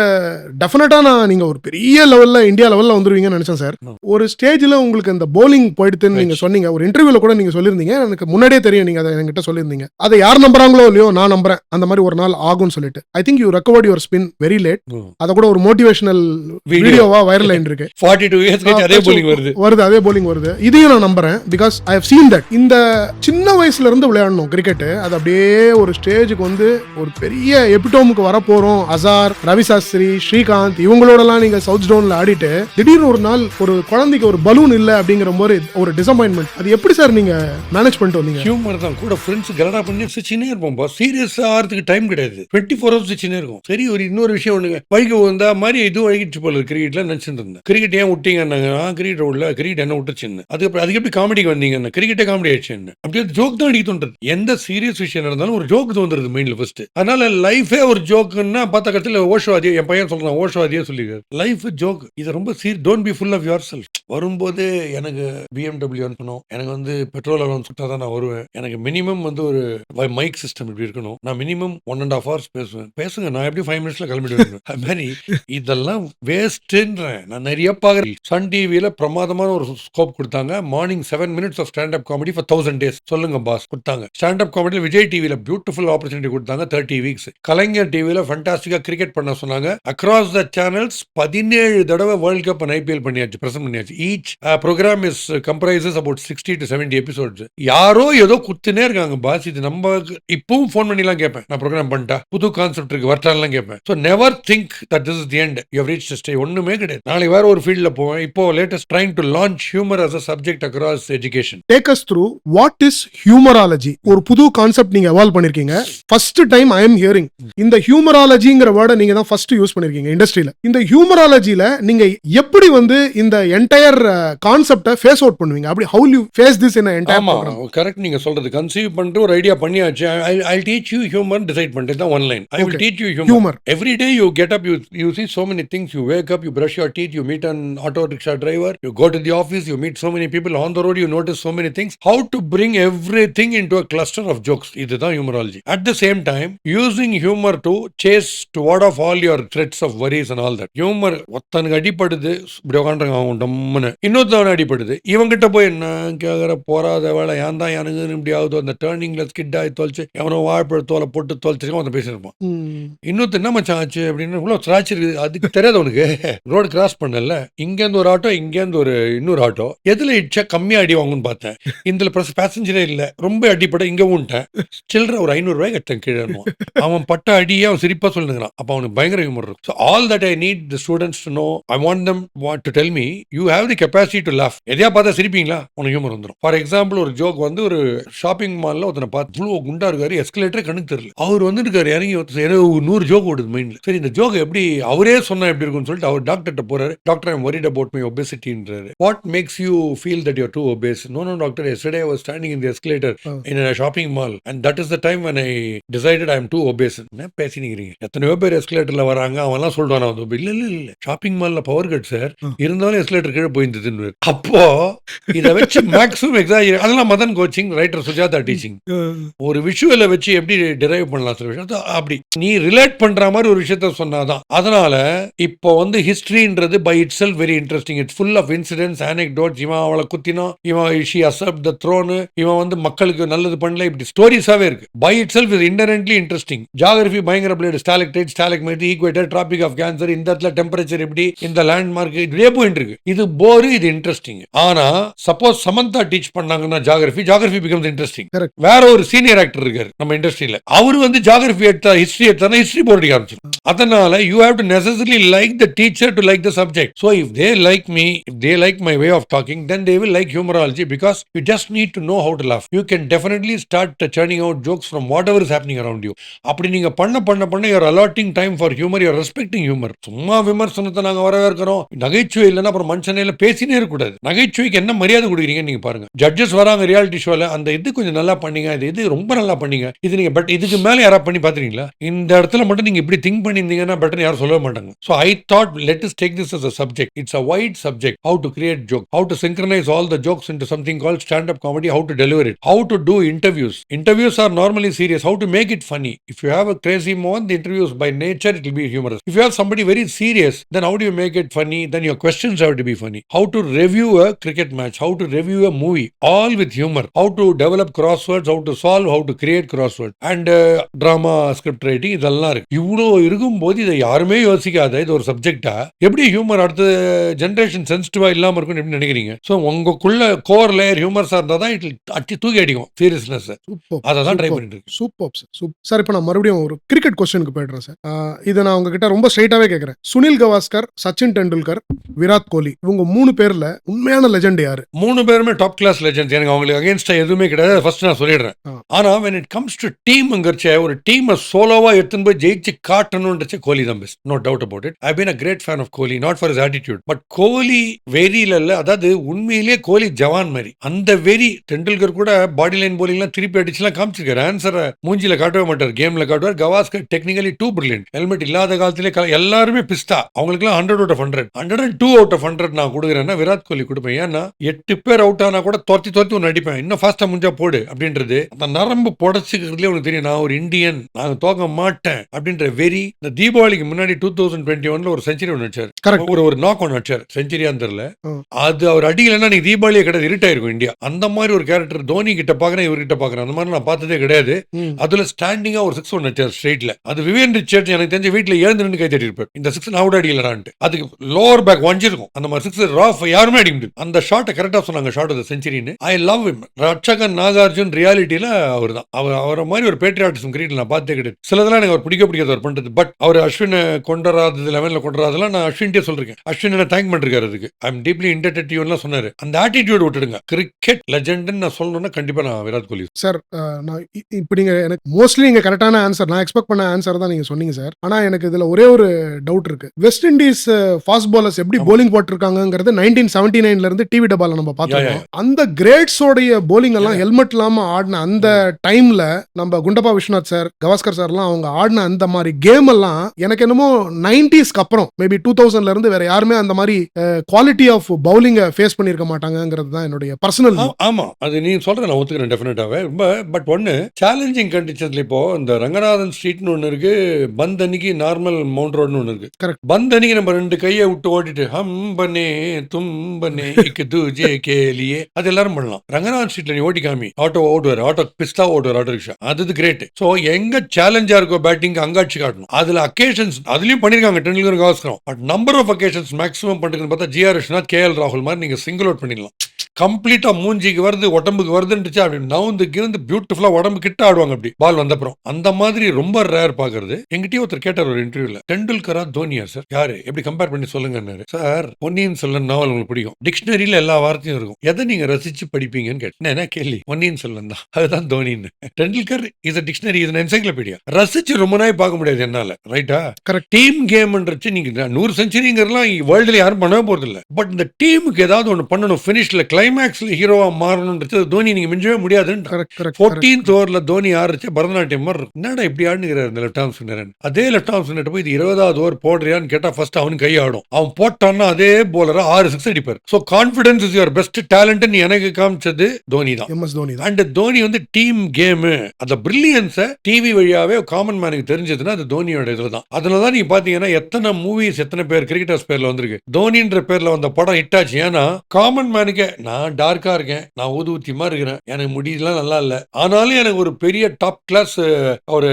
டெஃபினட்டா நான் நீங்க ஒரு பெரிய லெவல்ல இந்தியா லெவல்ல வந்துருவீங்கன்னு நினைச்சேன் சார். ஒரு ஸ்டேஜ்ல உங்களுக்கு இந்த bowling போயிடுதுன்னு நீங்க சொன்னீங்க. ஒரு இன்டர்வியூல கூட நீங்க சொல்லிருந்தீங்க, எனக்கு முன்னாடியே தெரியும், நீங்க அதை என்கிட்ட சொல்லிருந்தீங்க. அதை யார் நம்புறாங்களோ இல்லையோ, நான் நம்புறேன் அந்த மாதிரி ஒரு நாள் ஆகும்னு சொல்லிட்டு. I think you recovered your spin very late. அத கூட ஒரு மோட்டிவேஷனல் வீடியோவா வைரல் ஆயிட்டு இருக்கு. 42 இயர்ஸ் கழிச்சு அதே bowling வருது. இதையும் நான் நம்புறேன். Because I have seen that. இந்த சின்ன வயசுல இருந்து விளையாடணும் கிரிக்கெட், அது அப்படியே ஒரு ஸ்டேஜுக்கு வந்து ஒரு பெரிய எபிடோமுக்கு வர போறோம். அசார், ரவி சாஸ்திரி, ஸ்ரீகாந்த் இவங்களோடலாம் நீங்க சவுத் ஜோன்ல ஆடிட்டு திடீர்னு ஒரு நாள் ஒரு குழந்தைக்கு ஒரு பலூன் இல்ல அப்படிங்கிற மாதிரி ஒரு டிசப்பாயின்மெண்ட். அது எப்படி சார் நீங்க மேனேஜ் பண்ணிட்டு வந்தீங்க? ஹியூமர் தான். கூட ஃப்ரெண்ட்ஸ் கலடா பண்ணி சிரிச்சினே இருப்போம். சீரியஸா ஆகிறதுக்கு டைம் கிடையாது. 24 hours சிரிச்சினே இருக்கும். சரி, ஒரு இன்னொரு விஷயம் ஒண்ணுங்க, வழிக்கு வந்தா மாதிரி இது வழிகிட்டு போல கிரிக்கெட்ல நினைச்சிட்டு இருந்தேன். கிரிக்கெட் ஏன் விட்டீங்கன்னாங்க, கிரிக்கெட் விடல, கிரிக்கெட் என்ன விட்டுச்சுன்னு. அதுக்கு எப்படி காமெடிக்கு வந்தீங்கன்னு, கிரிக்கெட்டே காமெடி ஆயிடுச்சுன்னு. அப்படியே ஜோக் தான் அடிக்க தோன்றது. எந்த சீரியஸ் விஷயம் நடந்தாலும் ஒரு ஜோக் தோன்றது மைண்ட்ல ஃபர்ஸ்ட். அதனால லைஃபே ஒரு ஜோக்குன்னா பார்த்த கட்டத்தில் ஓஷோவாதியே, என் பையன் சொல்றான் ஓஷோவாதியே சொல்லிருக்காரு, லைஃப் ஜோக். இது ரொம்ப don't be full of yourself. வரும்போது எனக்கு BMW அனுப்பணும், எனக்கு வந்து பெட்ரோல் அலவன்ஸ் சுட்டா தான் நான் வருவேன், எனக்கு மினிமம் வந்து ஒரு மைக் சிஸ்டம் இப்படி இருக்கணும், நான் மினிமம் 1.5 hours பேசுவேன். பேசுங்க, நான் எப்படி 5 5 மினிட்ஸ்ல கிளம்பிடுவேன். அது மாதிரி இதெல்லாம் வேஸ்ட்ன்றேன். நான் நிறைய பார்க்குறேன். சன் டிவியில பிரமாதமான ஒரு ஸ்கோப் கொடுத்தாங்க. Morning 7 minutes of stand up comedy for 1000 days. சொல்லுங்க பாஸ் கொடுத்தாங்க. ஸ்டாண்ட் அப் காமெடியில் விஜய் டிவியில பியூட்டிஃபுல் ஆப்பர்ச்சுனிட்டி கொடுத்தாங்க 30 weeks. கலைஞர் டிவியில ஃபண்டாஸ்டிக்கா கிரிக்கெட் பண்ண சொன்னாங்க. அக்ராஸ் த சேனல்ஸ் 17 தடவை வேர்ல்ட் கப் அண்ட் ஐபிஎல் பண்ணியாச்சு, பிரசன்ட் பண்ணியாச்சு. Each programme is comprises about 60 to 70 episodes. யாரோ ஏதோ குத்துனே இருக்காங்க பாஸ். இது நம்ம இப்பவும் ஃபோன் பண்ணிலாம் கேட்பேன், நான் ப்ரோக்ராம் பண்ணிட்டா புது கான்செப்ட் இருக்கு வரட்டான்லாம் கேட்பேன். So never think that this is the end, you have reached the stage. ஒண்ணுமே கிடையாது. நாளைக்கு வேற ஒரு ஃபீல்ட்ல போவேன். இப்போ latest trying to launch humour as a subject across education. Take us through what is humorology. ஒரு புது கான்செப்ட் நீங்க எவால்வ் பண்ணிருக்கீங்க. First time I am hearing. இந்த ஹியூமராலஜிங்கிற வேர்டை நீங்க தான் ஃபர்ஸ்ட் யூஸ் பண்ணிருக்கீங்க இண்டஸ்ட்ரியில. இந்த ஹியூமராலஜில நீங்க எப்படி வந்து இந்த என்டையர் கான்செப்டை ஃபேஸ் அவுட் பண்ணுவீங்க? அப்படி how you face this in an entire program? Correct, நீங்க சொல்றது கன்சீவ் பண்ணிட்டு ஒரு ஐடியா பண்ணியாச்சு. I'll teach you humor, decide பண்ணிட்டு தான் one line. I will teach you humor. Every day you get up, you see so many things. You wake up, you brush your teeth, you meet an auto rickshaw driver, you go to the office, you meet so many people on the road, you notice so many things. How to bring everything into a cluster of jokes. இதுதான் humorology. At the same time, using humor to chase, to ward off all your threats of worries and all that. Humor ஒத்தனுக்கு அடிப்படுது, இப்படி உட்காந்துருங்க அவன் டம்முன்னு, இன்னொருத்தவன் அடிப்படுது, இவங்கிட்ட போய் என்ன கேட்குற போறாத வேலை, ஏன் தான் எனக்கு இப்படி ஆகுதோ, அந்த டேர்னிங்ல ஸ்கிட் ஆகி தொலைச்சு எவனோ வாழைப்பழ தோலை போட்டு தொலைச்சிருக்கோம், அவன் பேசியிருப்பான். இன்னொருத்த என்ன மச்சான் ஆச்சு அப்படின்னு இவ்வளோ திராட்சை இருக்குது, அதுக்கு தெரியாது அவனுக்கு. ரோடு கிராஸ் பண்ணல, இங்கேருந்து ஒரு ஆட்டோ, இங்கேருந்து ஒரு இன்னொரு ஆட்டோ, எதுல இடிச்சா கம்மியா அடி வாங்குன்னு பார்த்தேன். இதுல பேசஞ்சரே இல்ல, ரொம்ப அடிப்பட இங்க ஊன்ட்டேன், சில்லற ஒரு 500 ரூபாய் கட்டேன் கீழே. அவன் பட்ட அடியே அவன் சிரிப்பா சொல்லுங்கிறான். அப்ப அவனுக்கு பயங்கர ஹியூமர் இருக்கும். So all that I need the students to know, I want them to tell me you have the capacity to laugh. எதையா பார்த்தா சிரிப்பீங்களா, உனக்கு ஹியூமர் வந்துடும். ஃபார் எக்ஸாம்பிள் ஒரு ஜோக் வந்து ஒரு ஷாப்பிங் மால்ல ஒருத்தனை பார்த்து இவ்வளோ குண்டா இருக்காரு, எஸ்கலேட்டரே கண்ணுக்கு தெரியல, அவர் வந்து இருக்காரு இறங்கி 100 ஜோக் ஓடுது மைண்ட்ல. சரி இந்த ஜோக் எப்படி அவரே சொன்னா எப்படி இருக்கும்னு சொல்லிட்டு அவர் டாக்டர்கிட்ட போறாரு. Doctor, I am worried about my obesityன்றாரு. What makes you feel that you're too obese? No doctor, yesterday I was standing in the escalator in a shopping mall and that is the time when I decided I am too obese. என்ன பேசினீங்க? எத்தனையோ பேர் எஸ்கலேட்டர்ல வராங்க, அவன்லாம் சொல்றானா இல்ல இல்ல இல்ல shopping மால்ல பவர் கட் சார், இருந்தாலும் எஸ்கலேட்டர் கீழே போயிருந்ததுன்னு. அப்போ இதை வச்சு மேக்ஸிமம் எக்ஸாஜரேட். அதெல்லாம் Madhan coaching, writer Sujatha teaching. ஒரு விஷுவலை வச்சு எப்படி டிரைவ் பண்ணலாம் சில விஷயம், அப்படி நீ ரிலேட் பண்ற மாதிரி ஒரு விஷயத்த சொன்னாதான். அதனால இப்போ வந்து ஹிஸ்டரின்றது by itself very interesting. It's full of incidents, anecdotes. இவன் அவளை குத்தினோம், இவன் ஷி அசப்ட் த த்ரோன், இவன் வந்து மக்களுக்கு நல்லது பண்ணல, இப்படி ஸ்டோரிஸாவே இருக்கு. By itself is inherently interesting. Geography பயங்கர plate, stalactite, stalagmite, equator, tropic of cancer, இந்த இடத்துல டெம்பரேச்சர் எப்படி, இந்த லேண்ட்மார்க், இப்படியே போயிட்டு இருக்கு. இது போரு, இது இன்ட்ரெஸ்டிங். ஆனா சப்போஸ் சமந்தா டீச் பண்ணாங்கன்னா ஜியோகிராஃபி பிகம்ஸ் இன்ட்ரெஸ்டிங். வேற ஒரு சீனியர் ஆக்டர் இருக்காரு நம்ம இண்டஸ்ட்ரியில, அவரு வந்து ஜியோகிராஃபி எடுத்தா ஹிஸ்டரி எடுத்தா ஹிஸ்டரி போர்டு ஆரம்பிச்சிடும். அதனால you have to necessarily like the teacher to like the subject. So if they like me, if they like my way of talking, then they will like humorology, because you just need to know how to laugh. You can definitely start churning out jokes from whatever is happening around you. அப்படி நீங்க பண்ண you are allotting time for humor, you are respecting humor. சும்மா விமர்சனத்தை நாங்க வரவேற்கிறோம், நகைச்சுவை இல்லைன்னா அப்புறம் மனுஷனையில பேசினே இருக்கக்கூடாது. நகைச்சுவைக்கு என்ன மரியாதை கொடுக்குறீங்கன்னு நீங்க பாருங்க. ஜட்ஜஸ் வராங்க ரியாலிட்டி ஷோல, அந்த இது கொஞ்சம் நல்லா பண்ணீங்க, இது ரொம்ப நல்லா பண்ணீங்க, இது நீங்க பட் இதுக்கு மேல யாரா பண்ணி பாத்துறீங்களா, இந்த இடத்துல மட்டும் நீங்க இப்படி திங்க் பண்ணியிருந்தீங்கன்னா பெட்டர் யாரும் சொல்ல மாட்டாங்க. So I thought, let us take this as a subject. It's a wide subject. How to create joke, how to synchronize all the jokes into something called stand-up comedy, how to deliver it, how to do interviews. Interviews are normally serious. How to make it funny. If you have a crazy moment, the interviews by nature it will be humorous. If you have somebody very serious, then how do you make it funny? Then your questions have to be funny. How to review a cricket match, how to review a movie, all with humor. How to develop crosswords, how to solve, how to create crosswords, and drama, script writing, இதெல்லாம் இருக்கு. இவ்வளோ இருக்கும்போது இதை யாருமே யோசிக்காத இது ஒரு சப்ஜெக்டா எப்படி ஹியூமர் அடுத்த ஜெனரேஷன் சென்சிட்டிவா இல்லாம இருக்கும் எப்படி நினைக்கிறீங்க? சோ உங்களுக்குள்ள கோர் லேயர் ஹியூமர்ஸா இருந்தா தான் இட் அட்டி தூக்கி அடிக்கும் சீரியஸ்னஸ். அதை தான் ட்ரை பண்ணிட்டு இருக்கேன். Super sir. இப்போ நான் மறுபடியும் ஒரு கிரிக்கெட் கொஸ்டினுக்கு போயிடுறேன் சார். இதை நான் உங்ககிட்ட ரொம்ப ஸ்ட்ரைட்டாவே கேட்கறேன். சுனில் கவாஸ்கர், சச்சின் டெண்டுல்கர், விராட் கோலி, இவங்க 3 பேர்ல உண்மையான லெஜெண்ட் யாரு? 3 பேருமே டாப் கிளாஸ் லெஜெண்ட்ஸ். எனக்கு அவங்களுக்கு அகைன்ஸ்டா எதுவுமே கிடையாது, ஃபர்ஸ்ட் நான் சொல்லிடுறேன். ஆனா when it comes to teamங்கறச்ச ஒரு டீமை சோலோவா எடுத்துன்னு போய் ஜெயிச்சு காட்டணும்ன்றச்ச கோலி தான் best. No doubt about it. I've been a great fan of Kohli, not for his attitude, but கோலி வெறியில இல்ல, அதாவது உண்மையிலேயே கோலி ஜவான் மாதிரி. அந்த வெறி டெண்டுல்கர் கூட பாடி லைன் போலிங்லாம் திருப்பி அடிச்சுலாம் காமிச்சிருக்காரு. ஆன்சரை மூஞ்சில காட்டவே மாட்டார், கேம்ல காட்டுவார். Gavaskar technically too brilliant. Helmet இல்லாத காலத்திலே எல்லாருமே பிஸ்தா. அவங்களுக்குலாம் 100 out of 100, 102 out of 100 நான் கொடுக்குறேன்னா விராட் கோலி கொடுப்பேன். ஏன்னா 8 பேர் அவுட் ஆனா கூட தொத்தி ஒன்று அடிப்பேன், இன்னும் ஃபாஸ்டா முடிஞ்சா போடு அப்படின்றது. அந்த நரம்பு புடச்சிக்கிறதுலேயே உனக்கு தெரியும், நான் ஒரு இந்தியன், நான் தோக்க மாட்டேன் அப்படின்ற வெரி இந்த தீபாவளிக்கு முன்னாடி 2021 ஒரு செஞ்சுரி ஒன்று வச்சார். Correct. ஒரு நாக் ஒன்று வச்சார், செஞ்சுரியான்னு தெரியல. ம். அது அவர் அடிக்கலைன்னா நீ தீபாவளியே கிடையாது, இருட்டாயிருக்கும் இந்தியா. அந்த மாதிரி ஒரு கேரக்டர் தோனி கிட்ட பாக்குறேன், இவர்கிட்ட பாக்குறேன். அந்த மாதிரி நான் பார்த்ததே கிடையாது. ம். அதுல ஸ்டாண்டிங்கா ஒரு 6 ஒன்று வச்சார் ஸ்ட்ரெயிட்ல. அது விவியன் ரிச்சர்ட் எனக்கு தெரிஞ்ச வீட்டுல எழுந்து நின்று கை தட்டி இருப்பார். இந்த 6 நான் கூட அடிக்கலடான்ட்டு. அதுக்கு லோவர் பேக் வஞ்சிருக்கும். அந்த மாதிரி 6 ராஃப் யாருமே அடிக்க முடியும். அந்த ஷாட்டை கரெக்டா சொன்னாங்க, ஷாட் ஆஃப் த செஞ்சுரின்னு. I love him. Ratchagan Nagarjun ரியாலிட்டியில அவர் தான். அவரை மாதிரி ஒரு பேட்ரியாட்டிசம் கிரியேட் நான் பார்த்தே கிடையாது. சிலதெல்லாம் எனக்கு அவர் பிடிக்காது அவர் பண்றது. பட் அவர் அஸ்வினை கொண்டராது, லெவன்ல கொண்டராதெல்லாம் நான் அஸ்வின்டே சொல்றேன். அஸ்வின் என்ன தேங்க் பண்ணிருக்காரு அதுக்கு. I am deeply inducted to you சொன்னாரு. அந்த ஆட்டிடியூட் விட்டுடுங்க. கிரிக்கெட் லெஜெண்ட்னு நான் சொல்லணும்னா கண்டிப்பா நான் விராட் கோலி சார். நான் இப்போ நீங்க எனக்கு மோஸ்ட்லி நீங்க கரெக்டான ஆன்சர், நான் எக்ஸ்பெக்ட் பண்ண ஆன்சர் தான் நீங்க சொன்னீங்க சார். ஆனா எனக்கு இதுல ஒரே ஒரு டவுட் இருக்கு. வெஸ்ட் இண்டீஸ் ஃபாஸ்ட் பாலர்ஸ் எப்படி போலிங் போட்டிருக்காங்கிறது 1979ல இருந்து டிவி டபால நம்ம பார்த்தோம். அந்த கிரேட்ஸோடைய போலிங் எல்லாம் ஹெல்மெட் இல்லாம ஆடின அந்த டைம்ல நம்ம குண்டப்பா விஸ்வநாத் சார், கவாஸ்கர் சார்லாம் அவங்க ஆடின அந்த மாதிரி கேம் எல்லாம் எனக்கு என்னமோ 90ஸ்க்கு அப்புறம் மேபி 2000ல இருந்து வேற யாருமே அந்த மாதிரி குவாலிட்டி ஆஃப் பவுலிங்க ஃபேஸ் பண்ணிருக்க மாட்டாங்கிறது தான் என்னுடைய பர்சனல். ஆமா, அது நீ சொல்ற நான் ஒத்துக்கிறேன் டெஃபினட்டாவே. பட் ஒன்னு சேலஞ்சிங் கண்டிஷன்ஸ்ல இப்போ இந்த ரங்கநாதன் ஸ்ட்ரீட்னு ஒன்னு இருக்கு, பந்த் அன்னைக்கு நார்மல் மவுண்ட் ரோட்னு ஒன்னு இருக்கு. கரெக்ட். பந்த் அன்னைக்கு நம்ம 2 கையை விட்டு ஓட்டிட்டு ஹம் பனே தும் பனே இக்கு துஜே கேலியே அது எல்லாரும் பண்ணலாம். ரங்கநாதன் ஸ்ட்ரீட்ல நீ ஓட்டி காமி, ஆட்டோ ஓட்டுவார், ஆட்டோ பிஸ்டா ஓட்டுவார், ஆட்டோ ரிக்ஷா. அது கிரேட். சோ எங்க சேலஞ்சா இருக்கோ பேட்டிங் அங்காட்சி காட்டணும். அதுல அக்கேஷன்ஸ் அதுலயும் பண்ணிருக்காங்க Tendulkar, Gavaskar. But number of occasions maximum பண்றதுன்னு பார்த்தா ஜிஆர் விஸ்வநாத், கேஎல் ராகுல் மாதிரி நீங்க சிங்கிள் அவுட் பண்ணிடலாம். கம்ப்ளீட்டா மூஞ்சிக்கு வருது, உடம்புக்கு வருதுன்னுச்சு அப்படி நவுந்து கிருந்து பியூட்டிஃபுல்லா உடம்பு கிட்ட ஆடுவாங்க அப்படி பால் வந்தப்புறம். அந்த மாதிரி ரொம்ப ரேர் பாக்குறது. எங்கிட்டயும் ஒருத்தர் கேட்டார் ஒரு இன்டர்வியூல, டெண்டுல்கரா தோனியா சார் யாரு எப்படி கம்பேர் பண்ணி சொல்லுங்க சார். பொன்னியின் செல்வன் நாவல் உங்களுக்கு பிடிக்கும், டிக்ஷனரியில எல்லா வார்த்தையும் இருக்கும், எதை நீங்க ரசிச்சு படிப்பீங்கன்னு கேட்டேன். என்ன கேள்வி? பொன்னியின் செல்வன் தான், அதுதான் தோனின்னு. டெண்டுல்கர் இஸ் டிக்ஷனரி, இது என்சைக்ளோபீடியா. ரசிச்சு ரொம்ப நாள் பார்க்க முடியாது என்னால, ரைட்டா? கரெக்ட். டீம் கேம்ன்றச்சு நீங்க 100 செஞ்சுரிங்கிறலாம் வேர்ல்டுல யாரும் பண்ணவே போறது இல்ல. பட் இந்த டீமுக்கு ஏதாவது ஒன்று பண்ணணும், பினிஷ்ல கிளைமேக்ஸ்ல ஹீரோவா மாறணும்ன்றது தோனி நீங்க மிஞ்சவே முடியாதுன்னு. 14th ஓவர்ல தோனி ஆடுச்சு பரதநாட்டியம் மாதிரி இருக்கும். என்னடா இப்படி ஆடுங்கிறார் இந்த லெஃப்ட் ஆர்ம் ஸ்பின்னர். அதே லெஃப்ட் ஆர்ம் ஸ்பின்னர் போய் 20வது ஓவர் போடுறியான்னு கேட்டா ஃபர்ஸ்ட் அவனுக்கு கை ஆடும். அவன் போட்டான்னா அதே போலரா 6 6 அடிப்பார். So confidence is your best talent நீ எனக்கு காமிச்சது தோனி தான். அண்ட் தோனி வந்து டீம் கேம் அந்த பிரில்லியன்ஸை டிவி வழியாவே காமன் மேனுக்கு தெரிஞ்சதுன்னா அது தோனியோட இதுதான். அதனாலதான் நீங்க பாத்தீங்கன்னா எத்தனை மூவிஸ் எத்தனை பேர் கிரிக்கெட்டர்ஸ் பேர்ல வந்திருக்கு. தோனின்ற பேர்ல வந்த படம் ஹிட் ஆச்சு. ஏன்னா காமன் மேனுக்கு நான் டார்க்கா இருக்கேன், நான் ஊதுவத்தியமா இருக்கிறேன், எனக்கு முடியலாம் நல்லா இல்ல, ஆனாலும் எனக்கு ஒரு பெரிய டாப் கிளாஸ் ஒரு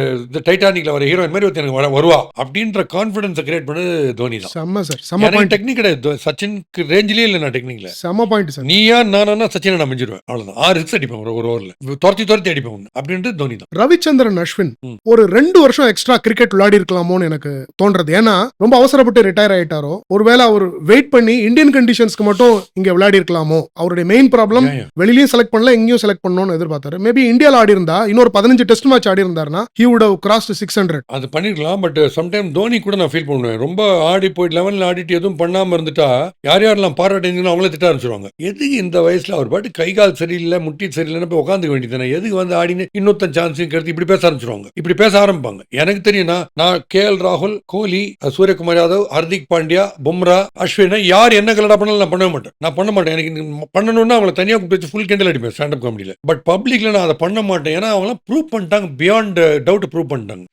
டைட்டானிக்ல வர ஹீரோயின் மாதிரி எனக்கு வருவா அப்படின்ற கான்பிடன்ஸ் கிரியேட் பண்ணது தோனி தான். செம்ம சார், செம்ம பாயிண்ட். டெக்னிக் கிடையாது, சச்சின்க்கு ரேஞ்சிலே இல்ல நான் டெக்னிக்ல. செம்ம பாயிண்ட் சார். நீயா நானா சச்சினை நான் மிஞ்சிடுவேன், அவ்வளவுதான். 6 6 அடிப்பேன் ஒரு ஓவர்ல, துரத்தி அடிப்பேன் அப்படின்றது தோனி தான். ரவிச்சந்திரன் அஸ்வின் ஒரு 2 வருஷம் எக்ஸ்ட்ரா கிரிக்கெட் விளையாடி இருக்கலாமோன்னு எனக்கு தோன்றது. ஏன்னா ரொம்ப அவசரப்பட்டு ரிட்டையர் ஆயிட்டாரோ, ஒருவேளை அவர் வெயிட் பண்ணி இந்தியன் கண்டிஷன்ஸ்க்கு மட்டும் இங்க விளையாடி இருக்கலாமோ. அவருடைய மெயின் ப்ராப்ளம் வெளியிலயும் செலக்ட் பண்ணல, எங்கேயும் செலக்ட் பண்ணணும்னு எதிர்பார்த்தாரு. மேபி இந்தியால ஆடி இருந்தா இன்னொரு 15 டெஸ்ட் மேட்ச் ஆடி இருந்தாருன்னா he would have crossed 600. அது பண்ணிருக்கலாம். பட் சம்டைம் தோனி கூட நான் ஃபீல் பண்ணுவேன், ரொம்ப ஆடி போயிட்டு 11ல ஆடிட்டு எதுவும் பண்ணாம இருந்துட்டா யாரெல்லாம் பாராட்டிங்கன்னா அவங்களே திட்ட ஆரம்பிச்சிருவாங்க. எதுக்கு இந்த வயசுல அவர் பாட்டு கை கால் சரியில்லை, முட்டி சரியில்லைன்னு போய் உட்காந்துக்க வேண்டியதானே, எதுக்கு வந்து ஆடின்னு இன்னொருத்தன் சான்ஸையும் கருத்து இப்படி பேச ஆரம்பிச்சிருவாங்க. இப்படி பேச ஆரம்பிப்பாங்க. எனக்கு தெரியும்னா நான் கேஎல் ராகுல், கோலி, சூரியகுமார் யாதவ், ஹர்திக் பாண்டியா, பும்ரா, அஸ்வின் யார் என்ன கலடா பண்ணாலும் நான் பண்ணவே மாட்டேன். நான் பண்ண மாட்டேன். எனக்கு பண்ணணும்னா அவங்களை தனியாக கூப்பிட்டு ஃபுல் கிண்டல் அடிப்பேன் ஸ்டாண்ட் அப் காமெடியில. பட் பப்ளிக்ல நான் அதை பண்ண மாட்டேன். ஏன்னா அவங்க ப்ரூவ் பண்ணிட்டாங்க, பியாண்ட் டவுட் ப்ரூவ் பண்ணிட்டாங்க.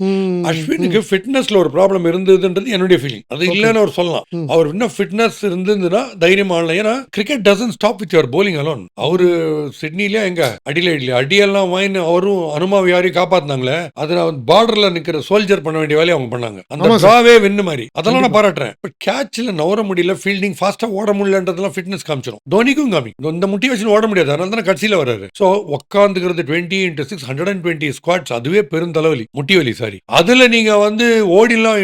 அஸ்வினுக்கு ஃபிட்னஸ்ல ஒரு ப்ராப்ளம் இருந்ததுன்றது என்னுடைய ஃபீலிங். அது இல்லைன்னு அவர் சொல்லலாம். அவர் இன்னும் ஃபிட்னஸ் இருந்ததுன்னா தைரியம் ஆடலாம். ஏன்னா cricket doesn't stop with your bowling alone. அவரு சிட்னில எங்க அடிலைட்ல அடியெல்லாம் வாங்கி அவரும் அனுமாவை யாரையும் காப்பாத்தினாங்களே, அதை பார்டர்ல நிக்கிற சோல்ஜர் பண்ண வேண்டிய வேலையை அவங்க பண்ணாங்க. அந்த டிராவே வின்னு மாதிரி அதெல்லாம் நான் பாராட்டுறேன். பட் கேட்ச்ல நவர முடியல, ஃபீல்டிங் ஃபாஸ்டா ஓட முடியலன்றதெல்லாம் ஃபிட்னஸ் காமிச்சிடும். தோனிக்கும் காமி இந்த முட்டி வச்சு ஓட முடியாது, அதனால தான் கடைசியில வராரு. சோ உட்காந்துக்கிறது 20x6 120 ஸ்குவாட்ஸ், அதுவே பெருந்தளவலி, முட்டி வலி. சாரி, அதுல நீங்க வந்து ஓடிலாம்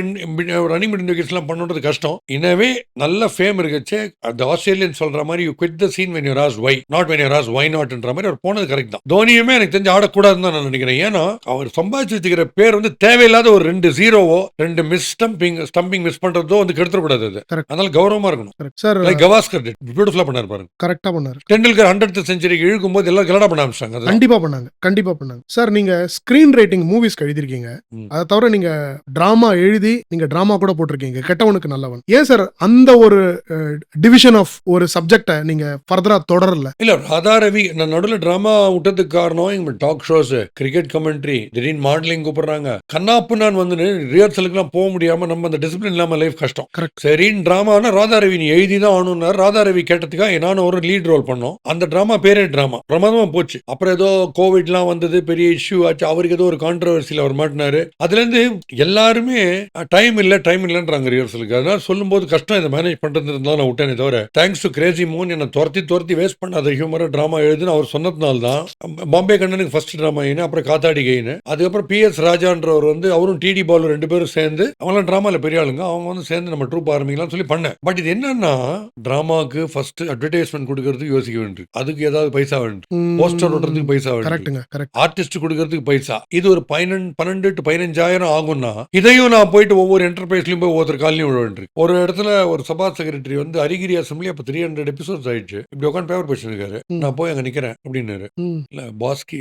ரன்னிங் பிட்வீன் விக்கெட்ஸ் எல்லாம் பண்ணுறது கஷ்டம். எனவே நல்ல ஃபேம் இருக்குச்சு. அந்த ஆஸ்திரேலியன் சொல்ற மாதிரி you quit the scene when you're asked why, not when you're asked why not என்ற மாதிரி அவர் போனது கரெக்ட் தான். தோனியுமே எனக்கு தெரிஞ்சு ஆடக்கூடாதுன்னு தான் நான் நினைக்கிறேன். ஏன்னா அவர் சம்பாதிச்சு வச்சுக்கிற பேர் வந்து தேவையில்லாத ஒரு 2 0வோ 2 மிஸ் ஸ்டம்பிங் மிஸ் பண்றதோ வந்து கெடுத்துடக்கூடாது. அதனால கௌரவமா இருக்கணும். சார் கவாஸ்கர் பியூட்டிஃபுல்லா பண்ணாரு பாருங்க. கரெக்டா கரெக்டா பண்ணாரு. டெண்டுல்கர் 100th செஞ்சுரிக்கு இழுக்கும் போது எல்லாம் கலடா பண்ண ஆரம்பிச்சாங்க. கண்டிப்பா பண்ணாங்க சார். நீங்க ஸ்கிரீன் ரைட்டிங் மூவிஸ்க்கு எழுதிருக்கீங்க, அதை தவிர நீங்க டிராமா எழுதி நீங்க டிராமா கூட போட்டிருக்கீங்க, கெட்டவனுக்கு நல்லவன். ஏன் சார் அந்த ஒரு டிவிஷன் ஆஃப் ஒரு சப்ஜெக்ட நீங்க ஃபர்தரா தொடரல? இல்ல ராதா ரவி நான் நடுவில் டிராமா விட்டதுக்கு காரணம் எங்க டாக் ஷோஸ், கிரிக்கெட் கமெண்ட்ரி, திடீர்னு மாடலிங் கூப்பிடுறாங்க. கண்ணாப்பு நான் வந்து ரிஹர்சலுக்குலாம் போக முடியாம நம்ம அந்த டிசிப்ளின் இல்லாம லைஃப் கஷ்டம். சரின்னு டிராமானா ராதா ரவி நீ எழுதி தான் ஆகணும்னாரு. ராதா ரவி கேட்டதுக்காக நானும் ஒரு லீட் ரோல் பண்ணோம். அந்த டிராமா பேரே டிராமா பிரமாதமா போச்சு. அப்புறம் ஏதோ கோவிட்லாம் வந்தது, பெரிய இஷ்யூ ஆச்சு. அவருக்கு ஏதோ ஒரு கான்ட்ரவர்சியில் அவர் மாட்டினாரு. அதுல இருந்து எல்லாருமே டைம் இல்லைன்றாங்க ரிஹர்சலுக்கு. அதனால சொல்லும் போது கஷ்டம் இதை மேனேஜ் பண்றது இருந்தாலும் நான் விட்டேனே தவிர, தேங்க்ஸ் டு கிரேசி மோன் என்னை துரத்தி வேஸ்ட் பண்ணாத ஹியூமரா டிராமா எழுதுன்னு அவர் சொன்னதுனால தான் பாம்பே கண்ணனுக்கு ஃபர்ஸ்ட் டிராமா ஏன்னு, அப்புறம் காத்தாடி கைன்னு, அதுக்கப்புறம் PS ராஜான்றவர் வந்து அவரும் TD பாலு 2 பேரும் சேர்ந்து அவங்களாம் டிராமால பெரிய ஆளுங்க, அவங்க வந்து சேர்ந்து நம்ம ட்ரூப் ஆரம்பிக்கலாம் சொல்லி பண்ணேன். பட் இது என்னன்னா டிராமாக்கு ஃபர்ஸ்ட் அட்வர்டைஸ்மெண்ட் கொடுக்கறதுக்கு யோசிக்க வேண்டும், அதுக்கு ஏதாவது பைசா வேண்டும், போஸ்டர் ஓட்டுறதுக்கு பைசா வேண்டும், ஆர்டிஸ்ட் கொடுக்கறதுக்கு பைசா. இது ஒரு 12 to 15,000 ஆகும்னா இதையும் நான் போயிட்டு ஒவ்வொரு என்டர்பிரைஸ்லயும் போய் ஒவ்வொரு காலையும் விட வேண்டும். ஒரு இடத்துல ஒரு சபா செக்ரட்டரி வந்து அரிகிரி அசம்பிளி அப்ப 300 எபிசோட்ஸ் ஆயிடுச்சு. இப்படி உட்காந்து பேப்பர் படிச்சு இருக்காரு. நான் போய் அங்க நிக்கிறேன் அப்படின்னாரு. இல்ல பாஸ்கி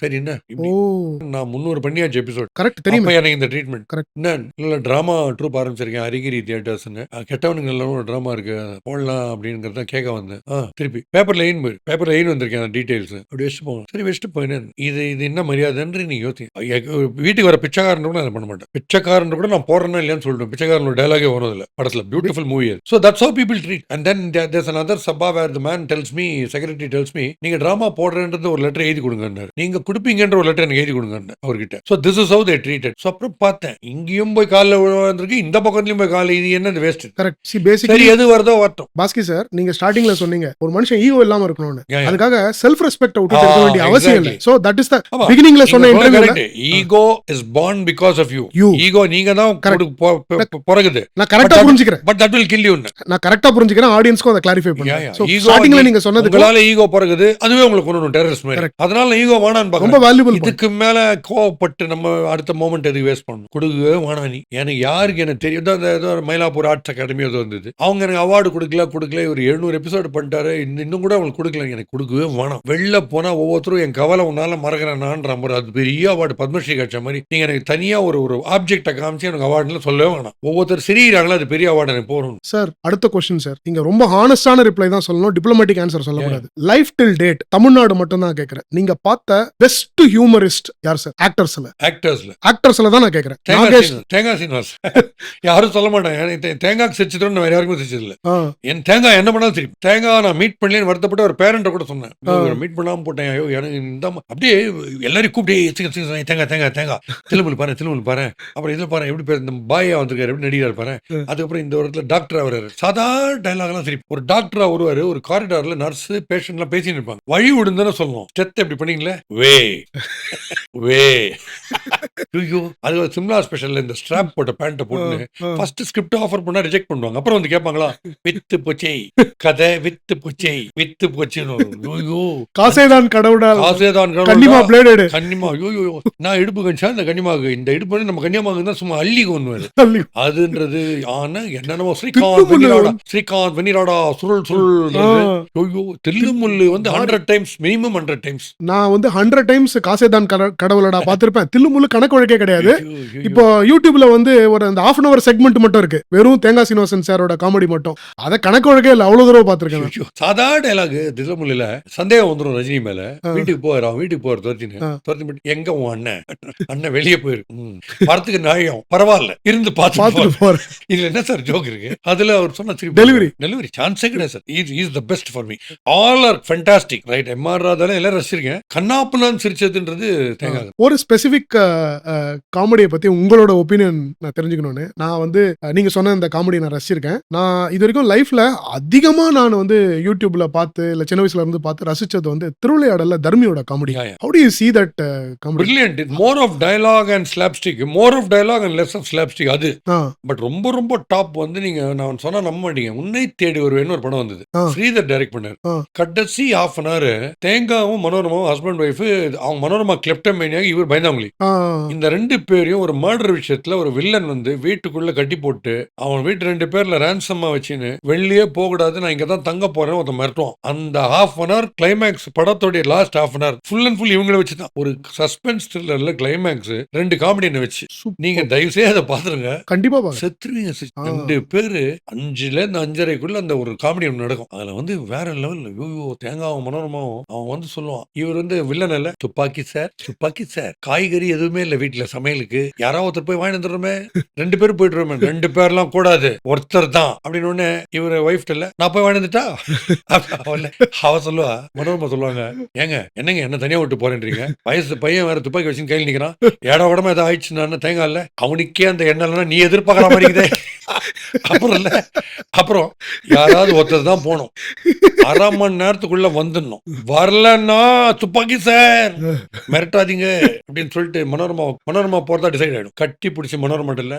சரி என்ன நான் 300 பண்ணியாச்சு எபிசோட். கரெக்ட் தெரியும் எனக்கு இந்த ட்ரீட்மெண்ட். என்ன இல்ல டிராமா ட்ரூப் ஆரம்பிச்சிருக்கேன் அரிகிரி தியேட்டர்ஸ்னு, கெட்டவனுக்கு நல்ல ஒரு டிராமா இருக்கு போடலாம் அப்படிங்கறத கேட்க வந்தேன். திருப்பி பேப்பர்ல எயின் வந்திருக்கேன் டீடைல்ஸ் அப்படி வச்சுட்டு போங்க. சரி வச்சுட்டு போயினேன். இது என்ன மரியாதைன்னு நீ யோசி. வீட்டுக்கு வர பிச்சைக்காரன் கூட நான் பண்ண மாட்டேன். பிச்சைக்காரன் கூட நான் போறேன்னா இல்லையான்னு சொல்லிட்டு பிச்சைக்காரனோட டயலாகே வரும் இல்ல படத்துல. Beautiful movie. So that's how people treat. And then there's another sabha where the man tells me, secretary tells me, நீங்க டிராமா போடுறேன்றது ஒரு லெட்டர் எழுதி கொடுங்கன்னாரு. நீங்க குடுப்பீங்கன்ற ஒரு லெட்டர் எனக்கு எழுதி கொடுங்க அவர்கிட்ட. So this is how they treated. So அப்புறம் பார்த்தேன் இங்கேயும் போய் காலில் விழுந்திருக்கு, இந்த பக்கத்துலயும் போய் காலில், இது என்ன வேஸ்ட். கரெக்ட். சரி எது வருதோ வரட்டும். பாஸ்கி சார் நீங்க ஸ்டார்டிங்ல சொன்னீங்க ஒரு மனுஷன் ஈகோ இல்லாம இருக்கணும்னு, அதுக்காக செல்ஃப் ரெஸ்பெக்ட் விட்டு இருக்க வேண்டிய அவசியம் இல்லை. So that is the beginningல சொன்ன இன்டர்வியூல ego is born because of you. Ego நீங்க தான் பிறகுது. நான் கரெக்ட்டா புரிஞ்சுக்கிறேன். But that will kill you. நான் கரெக்ட்டா புரிஞ்சுக்கிறேன், ஆடியன்ஸ்க்கு அதை கிளாரிஃபை பண்ணுங்க. So ஸ்டார்டிங்ல நீங்க சொன்னது உங்களால ஈகோ பிறகுது, அதுவே உங்களுக்கு கொண்டு டெரரிஸ்ட் மாதிரி. அதனால ஈகோ வேணான்னு பாக்க ரொம்ப வேல்யூபிள். இதுக்கு மேல கோவப்பட்டு நம்ம அடுத்த மொமெண்ட் எதுக்கு வேஸ்ட் பண்ணணும்? கொடுக்கவே வேணா. நீ எனக்கு யாருக்கு எனக்கு தெரியும், ஏதோ மயிலாப்பூர் ஆர்ட்ஸ் அகாடமி ஏதோ வந்தது, அவங்க எனக்கு அவார்டு கொடுக்கல ஒரு 700 எபிசோடு பண்ணிட்டாரு, இன்னும் கூட அவங்களுக்கு கொடுக்கல. எனக்கு கொடுக்கவே வேணாம். வெளில போனா ஒவ்வொருத்தரும் என் கவலை உன்னால மறக்கிறேன்னான்ற மாதிரி அது பெரிய அவார்டு பத்மஸ்ரீ கிடைச்ச மாதிரி. நீங்க எனக்கு தனியா ஒரு ஆப்ஜெக்டை காமிச்சு எனக்கு அவார்டுல சொல்லவே வேணாம். ஒவ்வொருத்தர் சிரிக்கிறாங்களா, அது பெரிய அவார்டு எனக்கு போகணும். சார் அடுத்த கொஸ்டின் சார், நீங்க ரொம்ப ஹானஸ்டான ரிப்ளை தான் சொல்லணும், டிப்ளமேட்டிக் ஆன்சர் சொல்லக்கூடாது. லைஃப் டில் டேட் தமிழ்நாடு மட்டும் தான் கேக்குறேன். நீங்க பார்த்த பெஸ்ட் ஹியூமரிஸ்ட் யார் சார்? ஆக்டர்ஸ்ல தான் நான் கேக்குறேன். தேங்காய் சீனிவாஸ் யாரும் சொல்ல மாட்டாங்க. தேங்காய் சிரிச்சது வேற யாருக்கும் சிரிச்சது இல்ல. என் தேங்காய் என்ன பண்ணாலும் சரி. தேங்காய் நான் மீட் பண்ணலன்னு வருத்தப்பட்ட ஒரு பேரண்ட கூட சொன்னேன், மீட் பண்ணாம போட்டேன். ஐயோ எனக்கு இந்த அப்படியே எல்லாரும் கூப்பிட்டு தேங்காய் தேங்காய் தேங்காய் திருமுல் பாரு, அப்புறம் இதுல பாரு எப்படி பேர் இந்த பாயா வந்திருக்காரு, எப்படி நடிகர் பாரு. அதுக்கப்புறம் இந்த இடத்துல டாக்டர் வர்றாரு, சாதா டைலாக் எல்லாம் சரி. ஒரு டாக்டரா வருவாரு, ஒரு காரிடார்ல நர்ஸ் பேஷண்ட் எல்லாம் பேசிட்டு இருப்பாங்க. வழி விடுந்தானே சொல்லணும், ஸ்டெத் எப்படி பண்ணீங்களே வே ஐயோ அது சிம்லா ஸ்பெஷல்ல இந்த ஸ்ட்ராப் போட்ட பேண்ட் போட்டு ஃபர்ஸ்ட் ஸ்கிரிப்ட் ஆஃபர் பண்ணா ரிஜெக்ட் பண்ணுவாங்க. அப்புறம் வந்து கேட்பாங்களா, வித்து போச்சே கதை, வித்து போச்சே ஐயோ காசேதான் கடவுடா, கன்னிமா பிளேடட் கன்னிமா. ஐயோ நான் இடுப்பு கஞ்சா இந்த கன்னிமாக்கு, இந்த இடுப்பு நம்ம கன்னிமாக்கு தான் சும்மா அள்ளி கொண்டு அதுன்றது. ஆனா என்னென்னமோ ஸ்ரீகாந்த் வெனிராடா சுருள் ஐயோ தில்லுமுல்லு வந்து 100 டைம்ஸ் மினிமம் 100 டைம்ஸ். நான் வந்து 100 டைம்ஸ் காசேதான் கடவுளடா பாத்திருப்பேன். தில்லுமுல்லு கணக்கு வழக்கே கிடையாது. இப்போ யூடியூப்ல வந்து ஒரு அந்த half an hour செக்மெண்ட் மட்டும் இருக்கு, வெறும் தேங்காய் சீனிவாசன் சாரோட காமெடி மட்டும். அத கணக்கு வழக்கே இல்ல, அவ்வளவு தூரம் பாத்திருக்கேன். சாதா டைலாக் தில்லுமுல்லுல சந்தேகம் வந்துடும் ரஜினி மேல. வீட்டுக்கு போற துரத்திட்டு எங்க உன் அண்ணன் வெளியே போயிருக்கு, படத்துக்கு நாயம் பரவாயில்ல இருந்து பார்த்து போறேன். இதுல என்ன சார் ஜோக் இருக்கு? அதுல அவர் சொன்ன டெலிவரி சான்ஸே கிடையாது sir. Is the best for me. All are fantastic right. MR ராதால எல்லாரும் ரசிச்சிருக்கேன். கண்ணாப்புனான்னு சிரிச்சதுன்றது தேங்காய். ஒரு ஸ்பெசிபிக் காமெடியை பத்தி உங்களோட ஒப்பீனியன் நான் தெரிஞ்சுக்கணும்னு நான் வந்து நீங்க சொன்ன இந்த காமெடி நான் ரசிச்சிருக்கேன். நான் இது வரைக்கும் லைஃப்ல அதிகமா நான் வந்து யூடியூப்ல பார்த்து இல்ல சின்ன வயசுல இருந்து பார்த்து ரசிச்சது வந்து திருவிளையாடல்ல தர்மியோட comedy. How do you see that comedy? Brilliant. More of dialogue and slapstick. More of dialogue and less of slapstick. அது பட் ரொம்ப ரொம்ப டாப் வந்து நீங்க நான் சொன்னா நம்ப மாட்டீங்க. உன்னை தேடி வருவேன்னு ஒரு படம் வந்தது, ஸ்ரீதர் டைரக்ட் பண்ணாரு. கடைசி half an hour தேங்காவும் மனோரமாவும் ஹஸ்பண்ட் ஒய்ஃப், அவங்க மனோரமா கிளெப்டமேனியாக, இவர் பயந்தாங்களி. இந்த 2 பேரையும் ஒரு மர்டர் விஷயத்துல ஒரு வில்லன் வந்து வீட்டுக்குள்ள கட்டி போட்டு அவன் வீட்டு 2 பேர்ல ரேன்சமா வச்சுன்னு வெளியே போகக்கூடாது, நான் இங்க தான் தங்க போறேன், பண்ண ஒருத்தன் மிரட்டுவான். அந்த ஹாஃப் அன் ஹவர் கிளைமேக்ஸ், படத்தோடைய last half an hour full and full இவங்களை வச்சு தான். ஒரு சஸ்பென்ஸ் த்ரில்லர்ல கிளைமேக்ஸ் 2 காமெடியனை வச்சு நீங்க தயவு செய்து அதை பாத்துருங்க. கண்டிப்பா செத்துருவீங்க. 2 பேரு 5ல இருந்து 5:30க்குள்ள அந்த ஒரு காமெடி ஒன்று நடக்கும். அதுல வந்து வேற லெவல். ஐயோ, தேங்காவும் மனோரமாவும் அவன் வந்து சொல்லுவான், இவர் வந்து வில்லன் இல்ல, துப்பாக்கி சார் காய்கறி எதுவுமே இல்ல வீட்டுல சமையலுக்கு, யாராவது ஒருத்தர் போய் வாங்கி வந்துடுறோமே, 2 பேரும் போயிட்டுருமே, 2 பேர்லாம் கூடாது, ஒருத்தர் தான் அப்படின்னு ஒண்ணு இவர் ஒய்ஃப் இல்ல, நான் போய் வாங்கி வந்துட்டா அவ சொல்லுவா. மனோரமா சொல்லுவாங்க, ஏங்க என்னங்க என்ன தனியா விட்டு போறேன்றீங்க, வயசு பையன் வேற துப்பாக்கி வச்சுன்னு கையில் நிக்கிறான், ஏடா உடம்பு ஏதாவது ஆயிடுச்சுன்னா தேங்காய் இல்ல, அவனுக்கே அந்த எண்ணெய் இல்லைன்னா நீ எதிர்பார்க்கற மாதிரி அப்புறம் யாராவது ஒருத்தர் தான் போனோம், 1/2 மணி நேரத்துக்குள்ள வந்துடணும், வரலன்னா துப்பாக்கி சார் மிரட்டாதீங்க அப்படின்னு சொல்லிட்டு மனோரமா போறதா டிசைட் ஆயிடும். கட்டி பிடிச்சி மனோரமா இல்ல,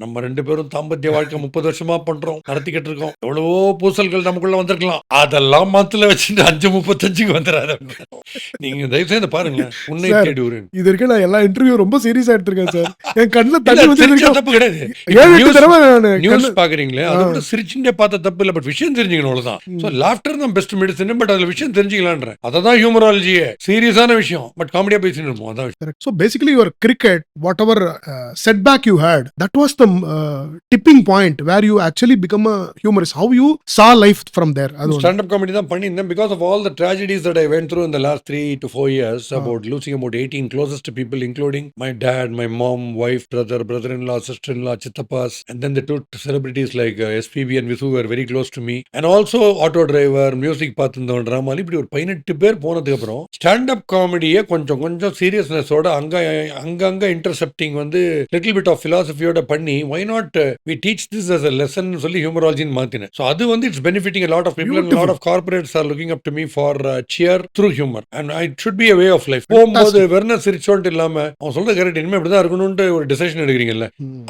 நம்ம 2 பேரும் தாம்பத்திய வாழ்க்கை 30 வருஷமா பண்றோம், நடத்திக்கிட்டு இருக்கோம், எவ்வளவோ பூசல்கள் நமக்குள்ள வந்திருக்கலாம், அதெல்லாம் மத்துல வச்சுட்டு 5:35க்கு வந்துடாது. நீங்க தயவு செய்து பாருங்க, உன்னை தேடி ஒரு இது வரைக்கும் நான் எல்லா இன்டர்வியூ ரொம்ப சீரியஸா எடுத்திருக்கேன் சார். என் கண்ணுல தண்ணி தப்பு கிடையாது. நியூஸ் பாக்குறீங்களே, அதை விட சிரிச்சுட்டே பார்த்த தப்பு இல்ல, பட் விஷயம் தெரிஞ்சுக்கணும் அவ்வளவுதான். சோ லாஃப்டர் தான் பெஸ்ட் மெடிசன், பட் அதுல விஷயம் தெரிஞ்சுக்கலான்ற, அததான் ஹியூமராலஜியே. சீரியஸான விஷயம் பட் காமெடியா பேசிட்டு இருப்போம், அதான் விஷயம். So basically your cricket, whatever setback you had, that was the tipping point where you actually become a humorist. How you saw life from there? Stand up comedy தான் பண்ணிருந்தேன் because of all the tragedies that I went through in the last 3 to 4 years, about losing about 18 closest people, including my dad, my mom, wife, brother-in-law, sister-in-law, chitappas, and then the 2 celebrities like SPB and Visu were very close to me, and also auto driver, music பார்த்துருந்தோம், drama, இப்படி ஒரு 18 பேர் போனதுக்கு அப்புறம் stand up காமெடியை கொஞ்சம் சீரியஸ்னஸோட அங்கங்க intercepting வந்து little bit of பிலாசபியோட பண்ணி, why not we teach this as a lesson சொல்லி ஹியூமராலஜின்னு மாத்தினேன். ஸோ அது வந்து it's benefiting a lot of people, and a lot of corporates are looking up to me for cheer through humor, and it should be a way of life. போகும்போது வெறும் சிரிச்சோன்ட்டு இல்லாம அவன் சொல்றது correct, இனிமே இப்படிதான் இருக்கணும்னு ஒரு டிசிஷன் எடுக்கிறீங்கல்ல,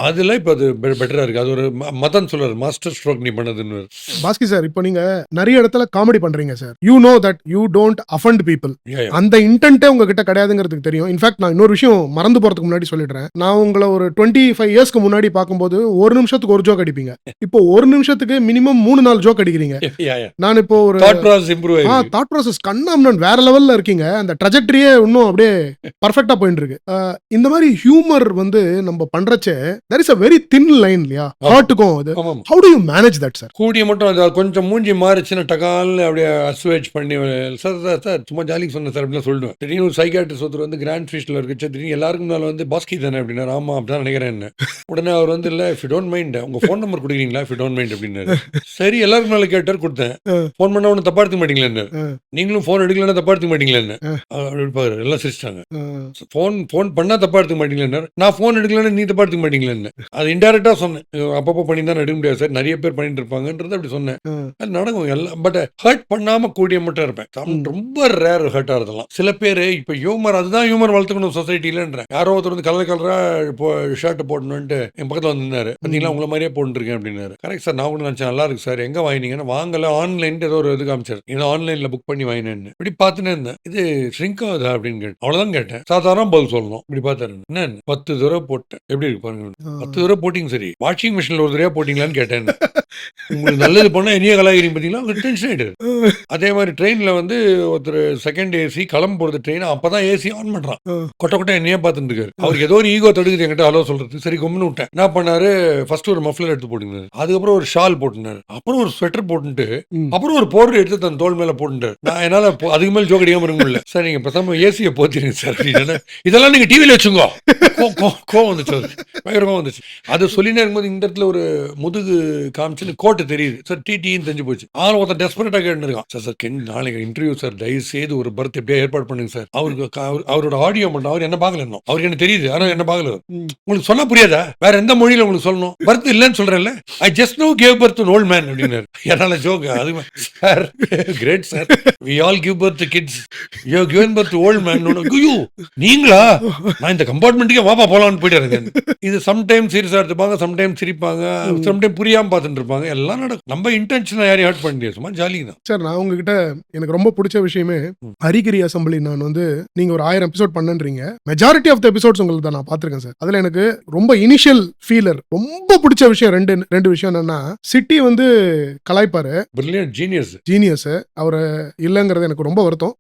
அதுல இப்ப அது பெட்டரா இருக்கு. அது ஒரு மதன் சொல்றாரு, மாஸ்டர் ஸ்ட்ரோக் நீ பண்ணதுன்னு. பாஸ்கி சார், இப்போ நீங்க நிறைய இடத்துல காமெடி பண்றீங்க sir, you know that you don't offend people. அந்த இன்டென்ட்டே உங்ககிட்ட கிடையாதுங்கிறதுக்கு தெரியும். இன்ஃபேக்ட் நான் இன்னொரு விஷயம் மறந்து போறதுக்கு முன்னாடி சொல்லிடுறேன். நான் உங்களை ஒரு 25 இயர்ஸ்க்கு முன்னாடி பார்க்கும்போது 1 நிமிஷத்துக்கு ஒரு ஜோக் அடிப்பீங்க. இப்போ 1 நிமிஷத்துக்கு மினிமம் 3-4 ஜோக் அடிக்கிறீங்க. நான் இப்போ ஒரு தாட் ப்ராசஸ் கண்ணாமன் வேற லெவல்ல இருக்கீங்க. அந்த ட்ராஜெக்டரியே இன்னும் அப்படியே பர்ஃபெக்ட்டா போயிட்டு இருக்கு. இந்த மாதிரி ஹியூமர் வந்து நம்ம பண்றச்சே there is a very thin line இல்லையா, ஹார்ட்டுக்கும் அது. how do you manage that sir? கூடிய மட்டும் அது கொஞ்சம் மூஞ்சி மாறிச்சுன்னா டகால் அப்படியே அஸ்வேஜ் பண்ணி, சார் சும்மா ஜாலிக்கு சொன்ன சார் அப்படின்னு சொல்லுவேன். திடீர்னு ஒரு சைக்காட்ரிஸ்ட் ஒருத்தர் வந்து கிராண்ட் ஃபீஸ்ட்ல இருக்கு, திடீர்னு எல்லாருக்கும் மேல வந்து பாஸ்கி தானே அப்படின்னா, ஆமா அப்படிதான் நினைக்கிறேன். உடனே அவர் வந்து இல்ல, if you don't mind உங்க ஃபோன் நம்பர் கொடுக்குறீங்களா, if you don't mind அப்படின்னாரு. சரி எல்லாருக்கும் மேல கேட்டார், கொடுத்தேன். ஃபோன் பண்ணா ஒன்னும் தப்பா எடுத்துக்க மாட்டீங்களேன்னு, நீங்களும் ஃபோன் எடுக்கலன்னா தப்பா எடுத்துக்க மாட்டீங்களேன்னு பாரு, எல்லாம் சிரிச்சிட்டாங்க. ஃபோன் பண்ணா தப்பா எடுத்துக்க மாட்டீங்களேன்னு, நான் ஃபோன் எடுக்கலன்னா நீ தப்பா எடுத்துக்க மாட்டீங்களேன்னு. அது இன்டைரக்டா சொன்னேன், அப்பப்போ பண்ணி தான் எடுக்க முடியாது சார், நிறைய பேர் பண்ணிட்டு இருப்பாங்கன்றது அப்படி சொன்னேன். அது நடக்கும் எல்லாம், பட் ஹர்ட் பண்ணாம கூடிய மட்டும் இருப்பேன். ரொம்ப ரேர் ஹர்ட் ஆகிறதெல்லாம். சில பேர் இப்ப ஹியூமர், அதுதான் ஹியூமர் வளர்த்துக்கணும் சொசைட்டிலன்ற, யாரோ ஒருத்தர் வந்து கலரா ஷர்ட் போடணும்ட்டு என் பக்கத்துல வந்திருந்தாரு, பார்த்தீங்களா உங்களை மாதிரியே போட்டுருக்கேன் அப்படின்னாரு. கரெக்ட் சார், நான் கூட நினைச்சேன் நல்லா இருக்கு சார், எங்க வாங்கினீங்கன்னா, வாங்கல ஆன்லைன் ஏதோ ஒரு இது காமிச்சார், ஏன்னா ஆன்லைன்ல புக் பண்ணி வாங்கினேன்னு. இப்படி பார்த்துன்னு இருந்தேன், இது ஷ்ரிங்க் ஆகுதா அப்படின்னு கேட்டேன். அவ்வளவுதான் கேட்டேன், சாதாரண பதில் சொல்லணும். இப்படி பார்த்தாரு, என்ன 10 தடவை போட்டேன், எப்படி இருக்கு பாருங்க. 10 தடவை போட்டிங்க, சரி வாஷிங் மிஷின்ல ஒரு தடவை போட்டீங்களான்னு கேட்டேன். உங்களுக்கு நல்லது பண்ணா என்னைய கலாகிறீங்க பார்த்தீங்களா, அவங்க டென்ஷன் ஆயிடுது. அதே மாதிரி ட்ரெயின்ல வந்து ஒருத்தர் செகண்ட் ஏசி கிளம்ப போறது ட்ரெயின், அப்பதான் ஏசி ஆன் பண்றான், கொட்ட என்னையே பார்த்துட்டு இருக்காரு. அவருக்கு ஏதோ ஒரு ஈகோ தடுக்குது என்கிட்ட ஹலோ சொல்றது. சரி கொம்னு விட்டேன். என்ன பண்ணாரு, ஃபர்ஸ்ட் ஒரு மஃப்ளர் எடுத்து போட்டுனாரு, அதுக்கப்புறம் ஒரு ஷால் போட்டுனாரு, அப்புறம் ஒரு ஸ்வெட்டர் போட்டுட்டு, அப்புறம் ஒரு பவுடர் எடுத்து தன் தோல் மேல போட்டுட்டாரு. நான் என்னால அதுக்கு மேல ஜோக் அடிக்காம இருக்க முடியல. சார் நீங்க பேசாம ஏசியை போத்திருங்க சார் அப்படின்னு. இதெல்லாம் நீங்க டிவியில வச்சுங்கோ. கோவம் வந்துச்சு, பயங்கரமா வந்துச்சு. அதை சொல்லினே இருக்கும்போது இந்த இடத்துல ஒரு முதுகு காமிச்சுன்னு கோட்டு தெரியுது சார், டின்னு தெரிஞ்சு போச்சு. ஆனா ஒருத்தன் டெஸ்பரேட்டா கேட்டுருக்கான், சார் நாளைக்கு இன்டர்வியூ சார், தயவு செய்து ஒரு பர்த் எப்படியா ஏற்பாடு பண்ணுங்க சார். அவரோட ஆடியோ மட்டும், அவர் என்ன பார்க்கல, அவருக்கு என்ன தெரியுது ஆனா என்ன பார்க்கல. உங்களுக்கு சொன்னா புரியாதா, வேற எந்த மொழியில உங்களுக்கு சொல்லணும், பர்த் இல்லன்னு சொல்றேன்ல, I just no gave birth old man அப்படின்னாரு. என்னால ஜோக் அது sir, great sir, we all give birth kids, you have given birth to old man. ஐயோ நீங்களா, நான் இந்த கம்பார்ட்மெண்ட்டுக்கே வாப்பா போலான்னு போயிட்டு இருக்கேன். இது சம்டைம்ஸ் சீரியஸா எடுத்துப்பாங்க, சம்டைம்ஸ் சிரிப்பாங்க, சம்டைம் புரியாம பார்த்துட்டு இருப்பாங்க. இருப்பாங்க, எல்லாம் நடக்கும். நம்ம இன்டென்ஷனா யாரையும் ஹர்ட் பண்ண முடியாது, சும்மா ஜாலி தான். சார் நான் உங்ககிட்ட எனக்கு ரொம்ப பிடிச்ச விஷயமே ஹரிகிரி அசம்பிளி. நான் வந்து நீங்க ஒரு 1000 எபிசோட் பண்ணன்றீங்க, மெஜாரிட்டி ஆஃப் த எபிசோட்ஸ் உங்களுக்கு தான் நான் பார்த்திருக்கேன் சார். அதுல எனக்கு ரொம்ப இனிஷியல் ஃபீலர் ரொம்ப பிடிச்ச விஷயம் ரெண்டு விஷயம் என்னன்னா, சிட்டி வந்து கலாய்ப்பாரு, பிரில்லியன்ட் ஜீனியஸ் அவரு இல்லங்கிறது எனக்கு ரொம்ப வருத்தம்.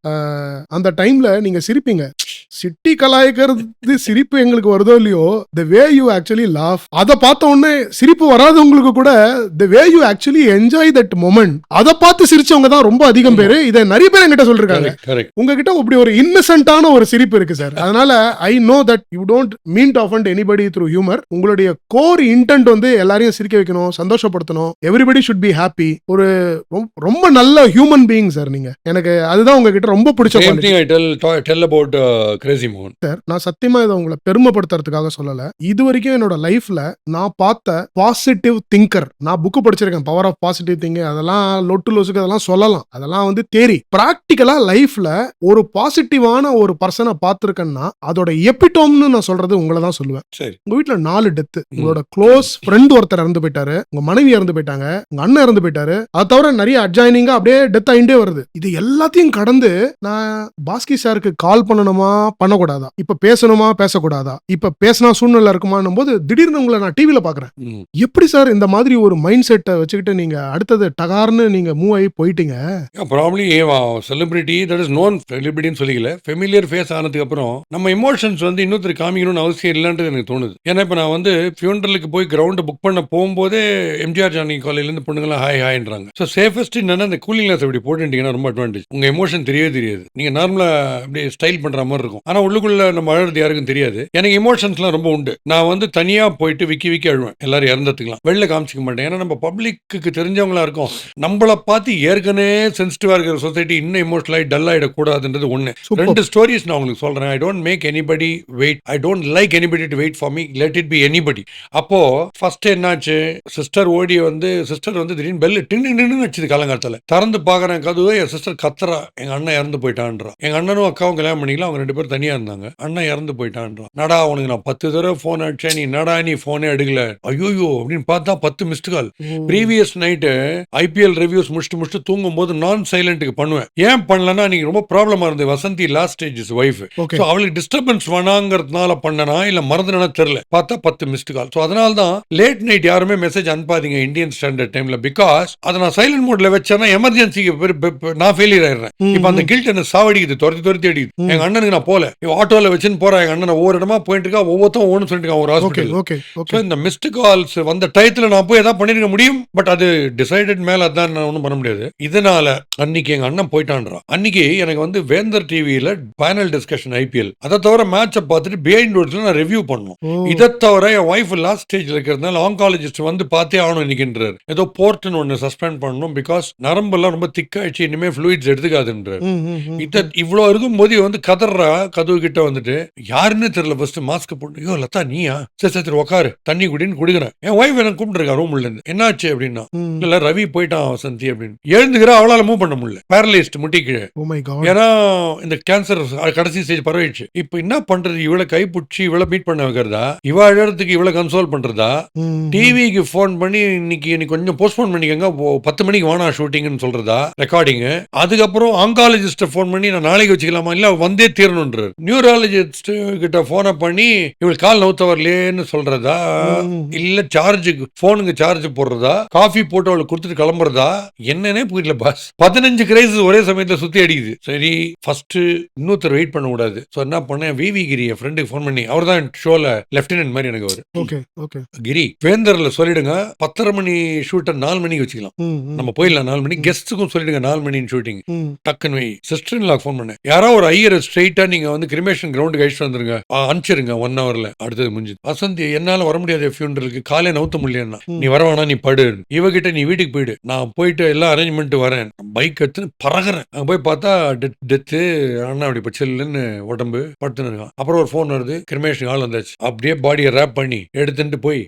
அந்த டைம்ல நீங்க சிரிப்பீங்க, சிட்டி கலாய்க்கிறது சிரிப்பு எங்களுக்கு வருதோ இல்லையோ, the way you actually laugh, அத பார்த்த உடனே சிரிப்பு வராதவங்களுக்கு கூட the way you actually enjoy that moment, அத பார்த்து சிரிச்சவங்க தான் ரொம்ப அதிகம் பேரு. இதை நிறைய பேர் என்கிட்ட சொல்லிருக்காங்க. உங்ககிட்ட இப்படி ஒரு இன்னசென்ட்டான ஒரு சிரிப்பு இருக்கு சார். அதனால I know that you don't mean to offend anybody through humor. உங்களுடைய கோர் இன்டென்ட் வந்து எல்லாரையும் சிரிக்க வைக்கணும், சந்தோஷப்படுத்தணும், everybody should be happy. ஒரு ரொம்ப நல்ல ஹியூமன் பீயிங் சார் நீங்க. எனக்கு அதுதான் உங்ககிட்ட ரொம்ப பிடிச்ச tell about crazy moon. Sir நான் சத்தியமா இதை உங்களை பெருமைப்படுத்துறதுக்காக சொல்லல. இது வரைக்கும் என்னோட லைஃப்ல நான் பார்த்த பாசிட்டிவ் திங்கர், நான் புக் படிச்சிருக்கேன், பவர் ஆஃப் பாசிட்டிவ் திங்கிங், அதெல்லாம் லொட்டு லொசுக்கு அதெல்லாம் சொல்லலாம், அதெல்லாம் வந்து தேரி. பிராக்டிக்கலா லைஃப்ல ஒரு பாசிட்டிவான ஒரு பர்சனை பார்த்திருக்கேன்னா அதோட எபிட்டோம்னு நான் சொல்றது உங்களை தான் சொல்லுவேன். உங்க வீட்டுல 4 டெத், உங்களோட க்ளோஸ் ஃப்ரெண்ட் ஒருத்தர் இறந்து போயிட்டாரு, உங்க மனைவி இறந்து போயிட்டாங்க, உங்க அண்ணன் இறந்து போயிட்டாரு, அது தவிர நிறைய அட்ஜாயினிங்கா அப்படியே டெத் ஆயிட்டே வருது. இது எல்லாத்தையும் கடந்து நான் பாஸ்கி சாருக்கு கால் பண்ணணுமா பண்ணக்கூடாதா, இப்ப பேசணுமா பேசக்கூடாதா, இப்ப பேசினா சூழ்நிலை இருக்குமான்னும் போது திடீர்னு உங்களை நான் டிவில பாக்குறேன். எப்படி சார் இந்த மாதிரி ஒரு மைண்ட் செட்டை வச்சுக்கிட்டு நீங்க அடுத்தது டகார்னு நீங்க மூவ் ஆகி போயிட்டீங்க? Probably celebrity that is known செலிபிரிட்டின்னு சொல்லிக்கல, ஃபெமிலியர் ஃபேஸ் ஆனதுக்கு அப்புறம் நம்ம எமோஷன்ஸ் வந்து இன்னொருத்தர் காமிக்கணும்னு அவசியம் இல்லைன்றது எனக்கு தோணுது. ஏன்னா இப்ப நான் வந்து ஃபியூனரலுக்கு போய் கிரவுண்ட் புக் பண்ண போகும்போதே எம்ஜிஆர் ஜானகி காலையில இருந்து பொண்ணுங்களாம் ஹாய் ஹாய்ன்றாங்க. ஸோ சேஃபஸ்ட் என்னன்னா இந்த கூலிங் கிளாஸ் அப்படி போட்டுட்டீங்கன்னா ரொம்ப அட்வான்டேஜ். உங்க எமோஷன் தெரியாது, நீங்க நார்மலா அப்படியே ஸ்டைல் பண்ற மாதிரி இருக்கும், ஆனா உள்ளுக்குள்ள நம்ம அழுறது யாருக்கும் தெரியாது. எனக்கு எமோஷன்ஸ்லாம் ரொம்ப உண்டு. நான் வந்து தனியா போயிட்டு விக்கி அழுவேன், எல்லாரும் இறந்ததுக்கலாம் வெளில காமிச்சிக்க மாட்டேன். ஏன்னா நம்ம பப்ளிக்கு தெரிஞ்சவங்களா இருக்கும், நம்மளை பார்த்து ஏற்கனவே சென்சிட்டிவா இருக்கிற சொசைட்டி இன்னும் எமோஷனலாக டல் ஆயிடக்கூடாதுன்றது ஒண்ணு. 2 ஸ்டோரிஸ் நான் உங்களுக்கு சொல்றேன். I don't make anybody wait, I don't like anybody to wait for me, let it be anybody. அப்போ ஃபர்ஸ்ட் என்னாச்சு, சிஸ்டர் வந்து திடீர்னு பெல் டின்னு வச்சுது காலங்காலத்துல. திறந்து பாக்குறேன் கதவு, என் சிஸ்டர் கத்துறா, எங்க அண்ணன் இறந்து போயிட்டான்றா. எங்க அண்ணனும் அக்காவும் கல்யாணம் பண்ணிக்கலாம், அவங்க 2 பேரும் தனியா இருந்தாங்க. அண்ணன் இறந்து போயிட்டான்றா. நடா உனக்கு நான் 10 தடவை போன் அடிச்சேன், நீ நடா நீ போனே எடுக்கல, ஐயோ அப்படின்னு பார்த்தா 10 missed call. Previous night IPL reviews முடிச்சுட்டு தூங்கும் போது நான் சைலண்ட்டுக்கு பண்ணுவேன். ஏன் பண்ணலன்னா நீங்க ரொம்ப ப்ராப்ளமா இருந்தது, வசந்தி லாஸ்ட் ஸ்டேஜ் வைஃப், அவளுக்கு டிஸ்டர்பன்ஸ் வேணாங்கிறதுனால பண்ணனா இல்ல மறந்துனா தெரியல, பார்த்தா 10 மிஸ்டு கால். அதனால தான் லேட் நைட் யாருமே மெசேஜ் அனுப்பாதீங்க இந்தியன் ஸ்டாண்டர்ட் டைம்ல, பிகாஸ் அதை நான் சைலண்ட் மோட்ல வச்சேன்னா எமர்ஜென்சிக்கு நான் ஃபெயிலியர் ஆயிடுறேன். இப்ப அந்த கில்ட் என்ன சாவடிக்குது, துரத்தி அடிக்குது. எங்க அண்ணனுக்கு நான் போல ஆட்டோல வச்சுன்னு போறேன், எங்க அண்ணன் ஒவ்வொரு இடமா போயிட்டு இருக்கா, ஒவ்வொருத்தரும் ஒன்னு சொல்லிட்டு ஒரு ஹாஸ்பிட்டல். இந்த மிஸ்டு கால்ஸ் வந்த டயத்துல நான் போய் ஏதாவது பண்ணிருக்க முடியும், பட் அது டிசைடட் மேல அதான் நான் ஒன்றும் பண்ண முடியாது. இதனால அன்னைக்கு எங்க அண்ணன் போயிட்டான்றான். அன்னைக்கு எனக்கு வந்து வேந்தர் டிவியில பேனல் டிஸ்கஷன் IPL, அதை தவிர மேட்சை பார்த்துட்டு பிஹைண்ட் ரோட்ஸ்ல நான் ரிவ்யூ பண்ணணும். இதை தவிர என் ஒய்ஃப் லாஸ்ட் ஸ்டேஜ்ல இருக்கிறதுனால ஆங்காலஜிஸ்ட் வந்து பார்த்தே ஆகணும் இன்னைக்குன்றார். ஏதோ போர்ட்னு ஒன்னு சஸ்பெண்ட் பண்ணணும், பிகாஸ் நரம்பெல்லாம் ரொம்ப திக்காயிடுச்சு, இனிமே ஃப்ளூயிட்ஸ் எடுத்துக்காதுன்றார். இவ்வளவு இருக்கும் போது வந்து கதறா கதவு கிட்ட வந்துட்டு, யாருன்னு தெரியல, ஃபர்ஸ்ட் மாஸ்க் போட்டு, ஐயோ லதா நீயா, சரி உக்காரு தண்ணி குடின்னு குடுக்குறேன். என் ஒய்ஃப் எனக்கு கூப்பிட்டுருக்கா ரூம்ல இருந்து, என்னாச்சு அப்படின்னா, இல்ல ரவி போயிட்டான் வசந்தி அப்படின்னு. எழுந்துக்கிறா, அவளால மூவ் பண்ண முடியல, பேரலைஸ்ட் முட்டி கீழே. ஏன்னா இந்த கேன்சர் கடைசி ஸ்டேஜ் பரவிடுச்சு. இப்ப என்ன பண்றது, இவளை கைப்பிடிச்சி இவளை மீட் பண்ண வைக்கிறதா, இவ அழறதுக்கு இவளை கன்சோல் பண்றதா, டிவிக்கு போன் பண்ணி இன்னைக்கு கொஞ்சம் போஸ்ட்போன் பண்ணிக்கங்க 10 மணிக்கு வானா ஷூட்டிங்னு சொல்றதா, ரெக்கார்டிங். அதுக்கப்புறம் ஆங்காலஜிஸ்ட் போன் பண்ணி நான் நாளைக்கு வச்சுக்கலாமா, இல்ல வந்தே தீரணும்ன்றார். நியூராலஜிஸ்ட் கிட்ட போனை பண்ணி இவள் கால் நவுத்த வரலேன்னு சொல்றதா, இல்ல சார்ஜுக்கு போனுக்கு சார்ஜ் போடுறதா, காஃபி போட்டு அவளுக்கு கொடுத்துட்டு கிளம்புறதா, என்னன்னே புரியல பாஸ். 15 கிரைசிஸ் ஒரே சமயத்துல சுத்தி அடிக்குது. சரி ஃபர்ஸ்ட் இன்னொருத்தர் வெயிட் பண்ண கூடாது. என்ன பண்ணேன், விவி கிரி என் ஃப்ரெண்டுக்கு போன் பண்ணி, அவர் தான் ஷோல லெப்டினன்ட் மாதிரி எனக்கு வரும், கிரி வேந்தர்ல சொல்லிடுங்க 10:30 மணி ஷூட்டை 4 மணிக்கு வச்சுக்கலாம், நம்ம போயிடலாம் 4 மணிக்கு, கெஸ்ட்டுக்கும் சொல்லிடுங்க 4 மணி ஷூட்டிங். டக்குன்னு வை சிஸ்டர் இன் லாக்கு போன் பண்ணேன், யாராவது ஒரு ஐயர் ஸ்ட்ரெயிட்டா நீங்க வந்து கிரிமேஷன் கிரவுண்டுக்கு அழிச்சு வந்துருங்க, அனுப்பிச்சிருங்க 1 ஹவர்ல, அடுத்தது முடிஞ்சு. வசந்தி என்னால வர முடியாது ஃபியூனரலுக்கு, காலையை நவுத்த முடியலன்னா, நீ வரவானா நீ படு, இவகிட்ட நீ வீட்டுக்கு போயிடு, நான் போயிட்டு எல்லா அரேஞ்ச்மெண்ட் வரேன். பைக் எடுத்து பறகுறேன், அங்க போய் பார்த்தா டெத்து, அண்ணா அப்படி பச்சல்லுன்னு உடம்பு படுத்துன்னு இருக்கான். அப்புறம் ஒரு போன் வருது, கிரிமேஷன் ஆள் வந்தாச்சு. அப்படியே பாடியை ரேப் பண்ணி எடுத்துட்டு போய்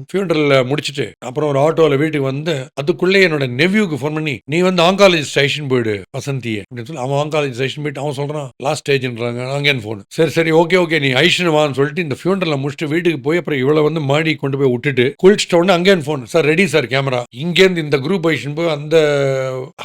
ஃபியூனரல்ல முடிச்சுட்டு அப்புறம் ஒரு ஆட்டோல வீட்டுக்கு வந்து, அதுக்குள்ளே என்னோட நெவ்யூக்கு போன் பண்ணி, நீ வந்து ஆங்காலஜி ஸ்டேஷன் போயிடு வசந்தியே அப்படின்னு சொல்லி, அவன் ஆங்காலஜி ஸ்டேஷன் போயிட்டு அவன் சொல்றான் லாஸ்ட் ஸ்டேஜ்ன்றாங்க, அங்கேன்னு ஃபோன். சரி ஓகே நீ ஐஷன் வான்னு சொல்லிட்டு இந்த ஃபியூனரலை முடிச்சுட்டு வீட்டுக்கு போய் அப்புறம் இவளை வந்து மாடி கொண்டு போய் விட்டுட்டு குளிச்சிட்ட உடனே அங்கேன்னு phone. Sir ready sir camera. இங்கேருந்து இந்த குரூப் ஐஷன் போய் அந்த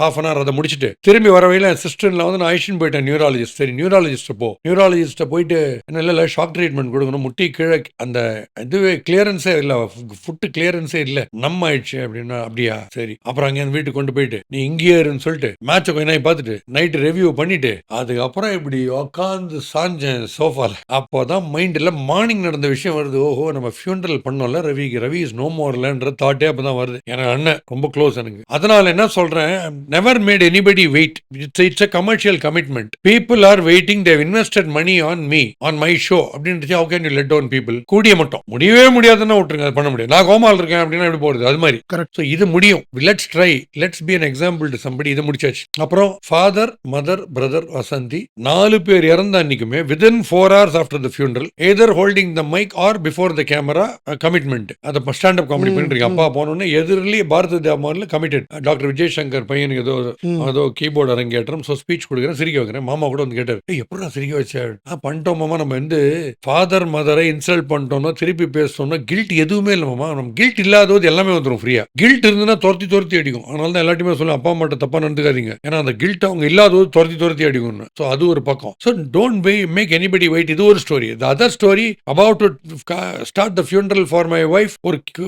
ஹாஃப் அன் ஹவர் அதை முடிச்சுட்டு திரும்பி வரவையில் என் சிஸ்டர்ல வந்து நான் ஐஷன் போயிட்டேன் நியூராலஜிஸ்ட். சரி நியூராலஜிஸ்ட்டை போயிட்டு என்ன இல்லை ஷாக் ட்ரீட்மெண்ட் கொடுக்கணும், முட்டி கீழே அந்த இதுவே கிளியரன்ஸே இல்லை, ஃபுட்டு கிளியரன்ஸே இல்லை, நம்ம ஆயிடுச்சு அப்படின்னா. அப்படியா சரி. அப்புறம் அங்கே வீட்டுக்கு கொண்டு போயிட்டு நீ இங்கேயே இருன்னு சொல்லிட்டு மேட்சை கொஞ்ச நாள் பார்த்துட்டு நைட்டு ரிவ்யூ பண்ணிட்டு அதுக்கப்புறம் இப்படி உட்காந்து சாஞ்சேன் சோஃபால. அப்போதான் மைண்ட்ல மார்னிங் நடந்த விஷயம் வருது. ஓஹோ நம்ம ஃபியூனரல் பண்ணோம்ல ரவி இஸ் நோ மோர்லன்ற தாட்டே அப்பதான் வருது. எனக்கு அண்ணன் ரொம்ப க்ளோஸ் எனக்கு. அதனால என்ன சொல்றேன், never made anybody wait. It's a commercial commitment. People are waiting. They've invested money on me, on my show அப்படின்றது. how can you let down people? கூடிய மட்டும் முடியவே முடியாதுன்னா விட்டுருங்க, அது பண்ண முடியாது. நான் கோமால் இருக்கேன் அப்படின்னா எப்படி போறது, அது மாதிரி. கரெக்ட். இது முடியும். Let's try, let's be an example to somebody. இது முடிச்சாச்சு. அப்புறம் ஃபாதர் மதர் பிரதர் வசந்தி 4 பேர் இறந்த அன்னைக்குமே within 4 hours after the funeral either holding the mic or before the camera commitment. அது ஸ்டாண்ட் அப் காமெடி பண்ணிட்டு அப்பா போனோடனே எதிரிலே பாரத தேவான்ல கமிட்டட். டாக்டர் விஜய் சங்கர் பையனுக்கு ஏதோ கீபோர்டு அரங்கேற்றம், ஸோ ஸ்பீச் கொடுக்குறேன், சிரிக்க வைக்கிறேன். மாமா கூட வந்து கேட்டார், எப்படி நான் சிரிக்க வச்சேன்? பண்ணிட்டோம் மாமா, நம்ம வந்து ஃபாதர் மதரை இன்சல்ட் பண்ணிட்டோம்னா திருப்பி பேசணும்னா கில்ட் எதுவுமே இல்லை மாமா, நம்ம கில்ட் இல்லாதது எல்லாமே வந்துடும் ஃப்ரீயா. கில்ட் இருந்துன்னா துரத்தி அடிக்கும். அதனால தான் எல்லாத்தையுமே சொல்லுவேன், அப்பா அம்மாட்ட தப்பா நடந்துக்காதீங்க, ஏன்னா அந்த கில்ட் அவங்க இல்லாதது துரத்தி அடிக்கும். ஸோ அது ஒரு பக்கம். So don't make anybody wait. இது ஒரு story. The other story about to start the funeral for my wife.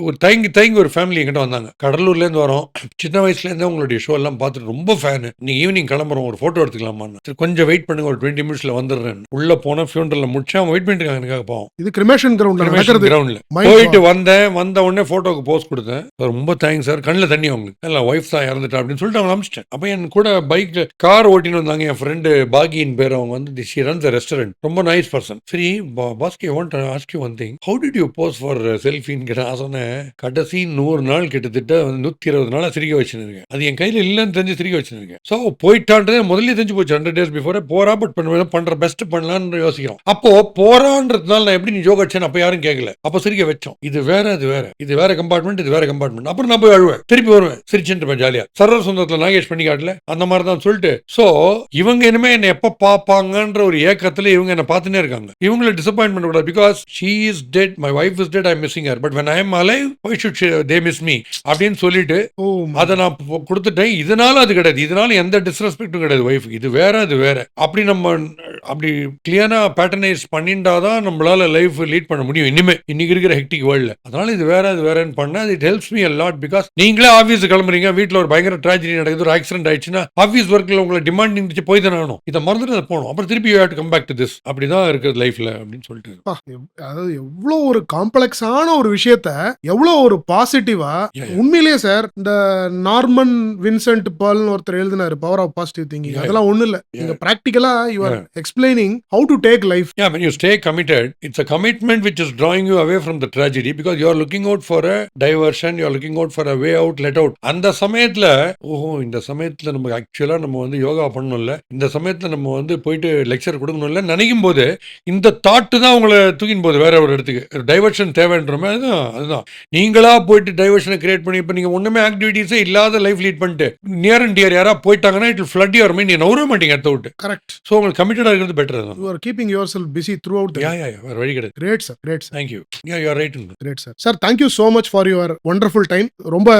ஒரு தயங்கி ஒரு ஃபேமிலி என்கிட்ட வந்தாங்க. கடலூர்ல இருந்து வரோம். சின்ன வயசுல இருந்தே உங்களுடைய ஷோ எல்லாம் பார்த்துட்டு ரொம்ப ஃபேன். நீங்க ஈவினிங் கிளம்புறோம், ஒரு போட்டோ எடுத்துக்கலாமா? கொஞ்சம் வெயிட் பண்ணுங்க, ஒரு 20 நிமிஷத்துல வந்துடுறேன். உள்ள போன ஃபியூனரல்ல முடிச்சு அவங்க வெயிட் பண்ணிட்டு இருக்காங்க எனக்காக. போவோம். இது கிரிமேஷன் கிரவுண்ட்ல போயிட்டு வந்த உடனே போட்டோக்கு போஸ்ட் கொடுத்தேன். ரொம்ப தேங்க்ஸ் சார். கண்ணில் தண்ணி அவங்களுக்கு. இல்லை ஒய்ஃப் தான் இறந்துட்டா அப்படின்னு சொல்லிட்டு அவங்க அனுப்பிச்சிட்டேன். அப்போ என் கூட பைக் கார் ஓட்டின்னு வந்தாங்க என் ஃப்ரெண்டு பாகியின் பேர். அவங்க வந்து ஷி ரன்ஸ் a restaurant. ரொம்ப நைஸ் பர்சன். சரி Bhaski, I want to ask you one thing. How did you pose for selfie-ன்னு கேட்டேன். நான் சொன்னேன், கடைசி 100 நாள் கிட்டத்தட்ட 120 நாளா சிரிக்க வச்சுருக்கேன். அது என் கையில் இல்லைன்னு தெரிஞ்சு சிரிக்க வச்சுருக்கேன். ஸோ போயிட்டான்றதே முதல்ல தெரிஞ்சு போச்சு. 100 days பிஃபோரே போறா, பட் பண்ற பெஸ்ட் பண்ணலான்னு யோசிக்கிறோம். அப்போ போறான்றதுனால நான் எப்படி நீ ஜோக் அடிச்சேன் அப்போ யாரும் கேட்கல. அப்போ சிரிக்க வச்சோம். இது வேற கம்பார்ட்மெண்ட், இது வேற கம்பார்ட்மெண்ட். அப்புறம் நான் போய் அழுவேன், திருப்பி வருவேன், சிரிச்சுட்டு இருப்பேன் ஜாலியா. சர்வர் சொந்தத்தில் நாகேஷ் பண்ணி காட்டல அந்த மாதிரி தான் சொல்லிட்டு. ஸோ இவங்க இனிமே என்ன எப்ப பார்ப்பாங்கன்ற ஒரு ஏக்கத்துல இவங்க என்ன பார்த்துனே இருக்காங்க. இவங்களை டிசப்பாயின்ட் பண்ணக்கூடாது. Because she is dead, my wife is dead, I'm missing her, but when I am alive why should they miss me அப்படின்னு சொல்லிட்டு அதை நான் கொடுத்துட்டேன். இதனால அது கிடையாது, இதனால எந்த டிஸ்ரெஸ்பெக்டும் கிடையாது வைஃப். இது வேற அப்படி நம்ம அப்படி கிளியரா பேட்டர்னைஸ் பண்ணிட்டாதான் நம்மளால லைஃப் லீட் பண்ண முடியும் இனிமே இன்னைக்கு இருக்கிற ஹெக்டிக் வேர்ல்ட்ல. அதனால இது வேறன்னு பண்ணா it helps me a lot. because நீங்களே ஆபீஸ் கிளம்புறீங்க, வீட்டில் ஒரு பயங்கர ட்ராஜடி நடக்குது, ஒரு ஆக்சிடென்ட் ஆயிடுச்சுன்னா ஆபீஸ் ஒர்க்ல உங்களை டிமாண்ட் இருந்துச்சு, போய் தானே ஆகணும். இதை மறந்துட்டு அதை போகணும். அப்புறம் திருப்பி you have to come back to this. அப்படிதான் இருக்குது லைஃப்ல அப்படின்னு சொல்லிட்டு. அதாவது எவ்வளோ ஒரு காம்ப்ளெக்ஸான ஒரு விஷயத்த எவ்வளோ ஒரு பாசிட்டிவா உண்மையிலேயே சார். இந்த நார்மன் வின்சென்ட் பால்னு ஒருத்தர் எழுதினாரு பவர் ஆஃப் பாசிட்டிவ் திங்கிங். அதெல்லாம் ஒண்ணு இல்ல. நீங்க பிராக்டிகலா you are explaining how to take life. Yeah, when you stay committed, it's a commitment which is drawing you away from the tragedy because you are looking out for a diversion, you are looking out for a way out, let out. அந்த சமயத்துல இந்த சமயத்துல நம்ம ஆக்சுவலா நம்ம வந்து யோகா பண்ணணும்ல, இந்த சமயத்துல நம்ம வந்து போயிட்டு லெக்சர் கொடுக்கணும்ல நினைக்கும் போது இந்த தாட்டு தான் உங்களை தூக்கின் போது வேற ஒரு இடத்துக்கு. டைவர்ஷன் தேவைன்றமே அதுதான். நீங்களா போயிட்டு டைவர்ஷனை கிரியேட் பண்ணி இப்ப நீங்க ஒண்ணுமே ஆக்டிவிட்டிஸே இல்லாத லைஃப் லீட் பண்ணிட்டு நியர் அண்ட் டியர் யாரா போயிட்டாங்கன்னா it will flood your mind. நீங்க நவர மாட்டீங்க அடுத்த விட்டு. கரெக்ட். சோ உங்களுக்கு கமிட்டடா இருக்கிறது better. You are keeping yourself busy throughout the வேற வழி கிடையாது. Great sir. Thank you. Yeah, you are right. Great sir. Sir, thank you so much for your wonderful time. ரொம்ப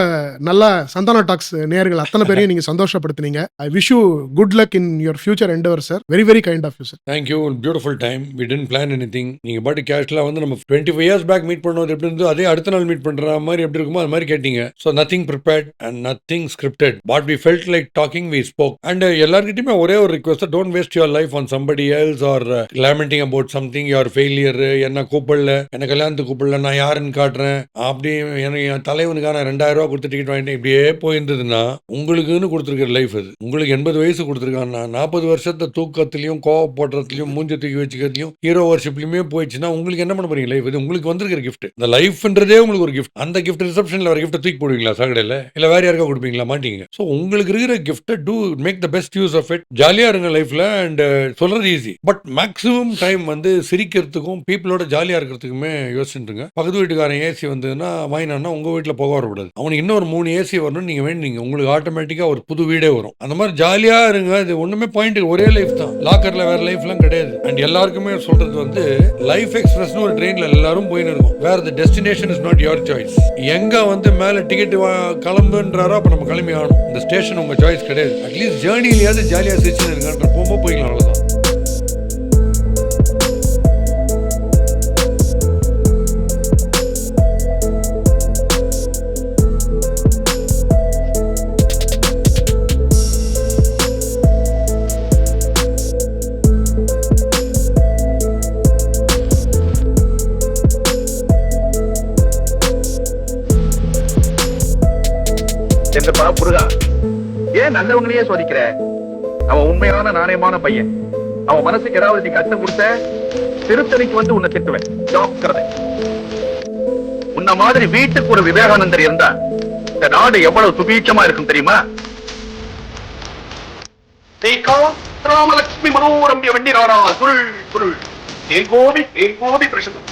நல்ல சந்தானா டாக்ஸ் நேயர்கள் அத்தனை பேரையும் நீங்க சந்தோஷப்படுத்துனீங்க. I wish you good luck in your future endeavors sir. Very very kind of you sir. Thank you. Beautiful time. We didn't plan anything. நீங்க பாட்டு கேஷ்ல வந்து நம்ம 25 years back மீட் பண்ணோம் எப்படி இருந்தோ அதே அடுத்த நாள் மீட் பண்ற மாதிரி எப்படி இருக்குமோ அது மாதிரி கேட்டீங்க. So nothing prepared and nothing scripted. What we felt like talking we spoke. And எல்லார்கிட்டயுமே ஒரே ஒரு request, don't waste your life on somebody else or lamenting about something, your failure. என்ன கூப்பிடல, என்ன கல்யாணத்துக்கு கூப்பிடல, நான் யாருன்னு காட்டுறேன் அப்படி என் தலைவனுக்கான 2000 ரூபாய் கொடுத்து டிக்கெட் வாங்கிட்டு இப்படியே போயிருந்ததுன்னா உங்களுக்குன்னு கொடுத்துருக்கிற லைஃப் அது. உங்களுக்கு 80 வயசு கொடுத்துருக்காங்கன்னா 40 வருஷத்தை தூக்கத்திலையும் கோவப்படுறதுலையும் மூஞ்சி தூக்கி வச்சுக்கிறதுலையும் ஹீரோ வர்ஷிப்லையுமே போயிடுச்சுன்னா உங்களுக்கு என்ன பண்ண போறீங்க லைஃப்? இது உங்களுக்கு வந்திருக்கிற கிஃப்ட். இந்த லைஃப்ன்றதே உங்களுக்கு ஒரு கிஃப்ட். அந்த கிஃப்ட் ரிசப்ஷன்ல வர கிஃப்ட் தூக்கி போடுவீங்களா சாக்கடையில? இல்ல வேற யாருக்கா கொடுப்பீங்களா? மாட்டீங்க. ஸோ உங்களுக்கு இருக்கிற gift to make the best use of it. ஜாலியா இருங்க லைஃப்ல. அண்ட் சொல்றது சொல்றது ஈஸி. பட் மேக்ஸிமம் டைம் வந்து சிரிக்கிறதுக்கும் பீப்புளோட ஜாலியா இருக்கிறதுக்குமே யோசிச்சுருங்க. பக்கத்து வீட்டுக்காரன் ஏசி வந்ததுன்னா வாங்கினான்னா உங்க வீட்டில் புக வரக்கூடாது. அவனுக்கு இன்னொரு 3 ஏசி வரணும் நீங்க வேண்டிங்க, உங்களுக்கு ஆட்டோமேட்டிக்கா ஒரு புது வீடே வரும். அந்த மாதிரி ஜாலியா இருங்க. இது ஒண்ணுமே பாயிண்ட், ஒரே லைஃப் தான். லாக்கர்ல வேற லைஃப்லாம் கிடையாது. அண்ட் எல்லாருக்குமே சொல்றது வந்து லைஃப் எக்ஸ்பிரஸ்னு ஒரு ட்ரெயின்ல எல்லாரும் போயின்னு இருக்கும். வேற த destination is not your choice. எங்க வந்து மேல டிக்கெட் கிளம்புன்றாரோ அப்ப நம்ம கிளம்பி ஆகணும். இந்த ஸ்டேஷன் உங்க சாய்ஸ் கிடையாது. அட்லீஸ்ட் ஜேர்னிலையாவது ஜாலியா சிரிச்சு இருக்கான்ற போகும்போது போய்க்கலாம், அவ்வளவுதான். முருகா, ஏன் நல்லவங்களையே சோதிக்கிற? அவன் உண்மையான நாணயமான பையன். அவன் மனசுக்கு ஏதாவது நீ கஷ்டம் கொடுத்த திருத்தணிக்கு வந்து உன்னை திட்டுவேன். ஜாக்கிரதை. உன்ன மாதிரி வீட்டுக்கு ஒரு விவேகானந்தர் இருந்தா இந்த நாடு எவ்வளவு சுபீட்சமா இருக்கும் தெரியுமா? ராமலட்சுமி மனோரம்பிய வண்டி ராரா சுருள் சுருள் தேங்கோவி தேங்கோவி பிரசந்தம்.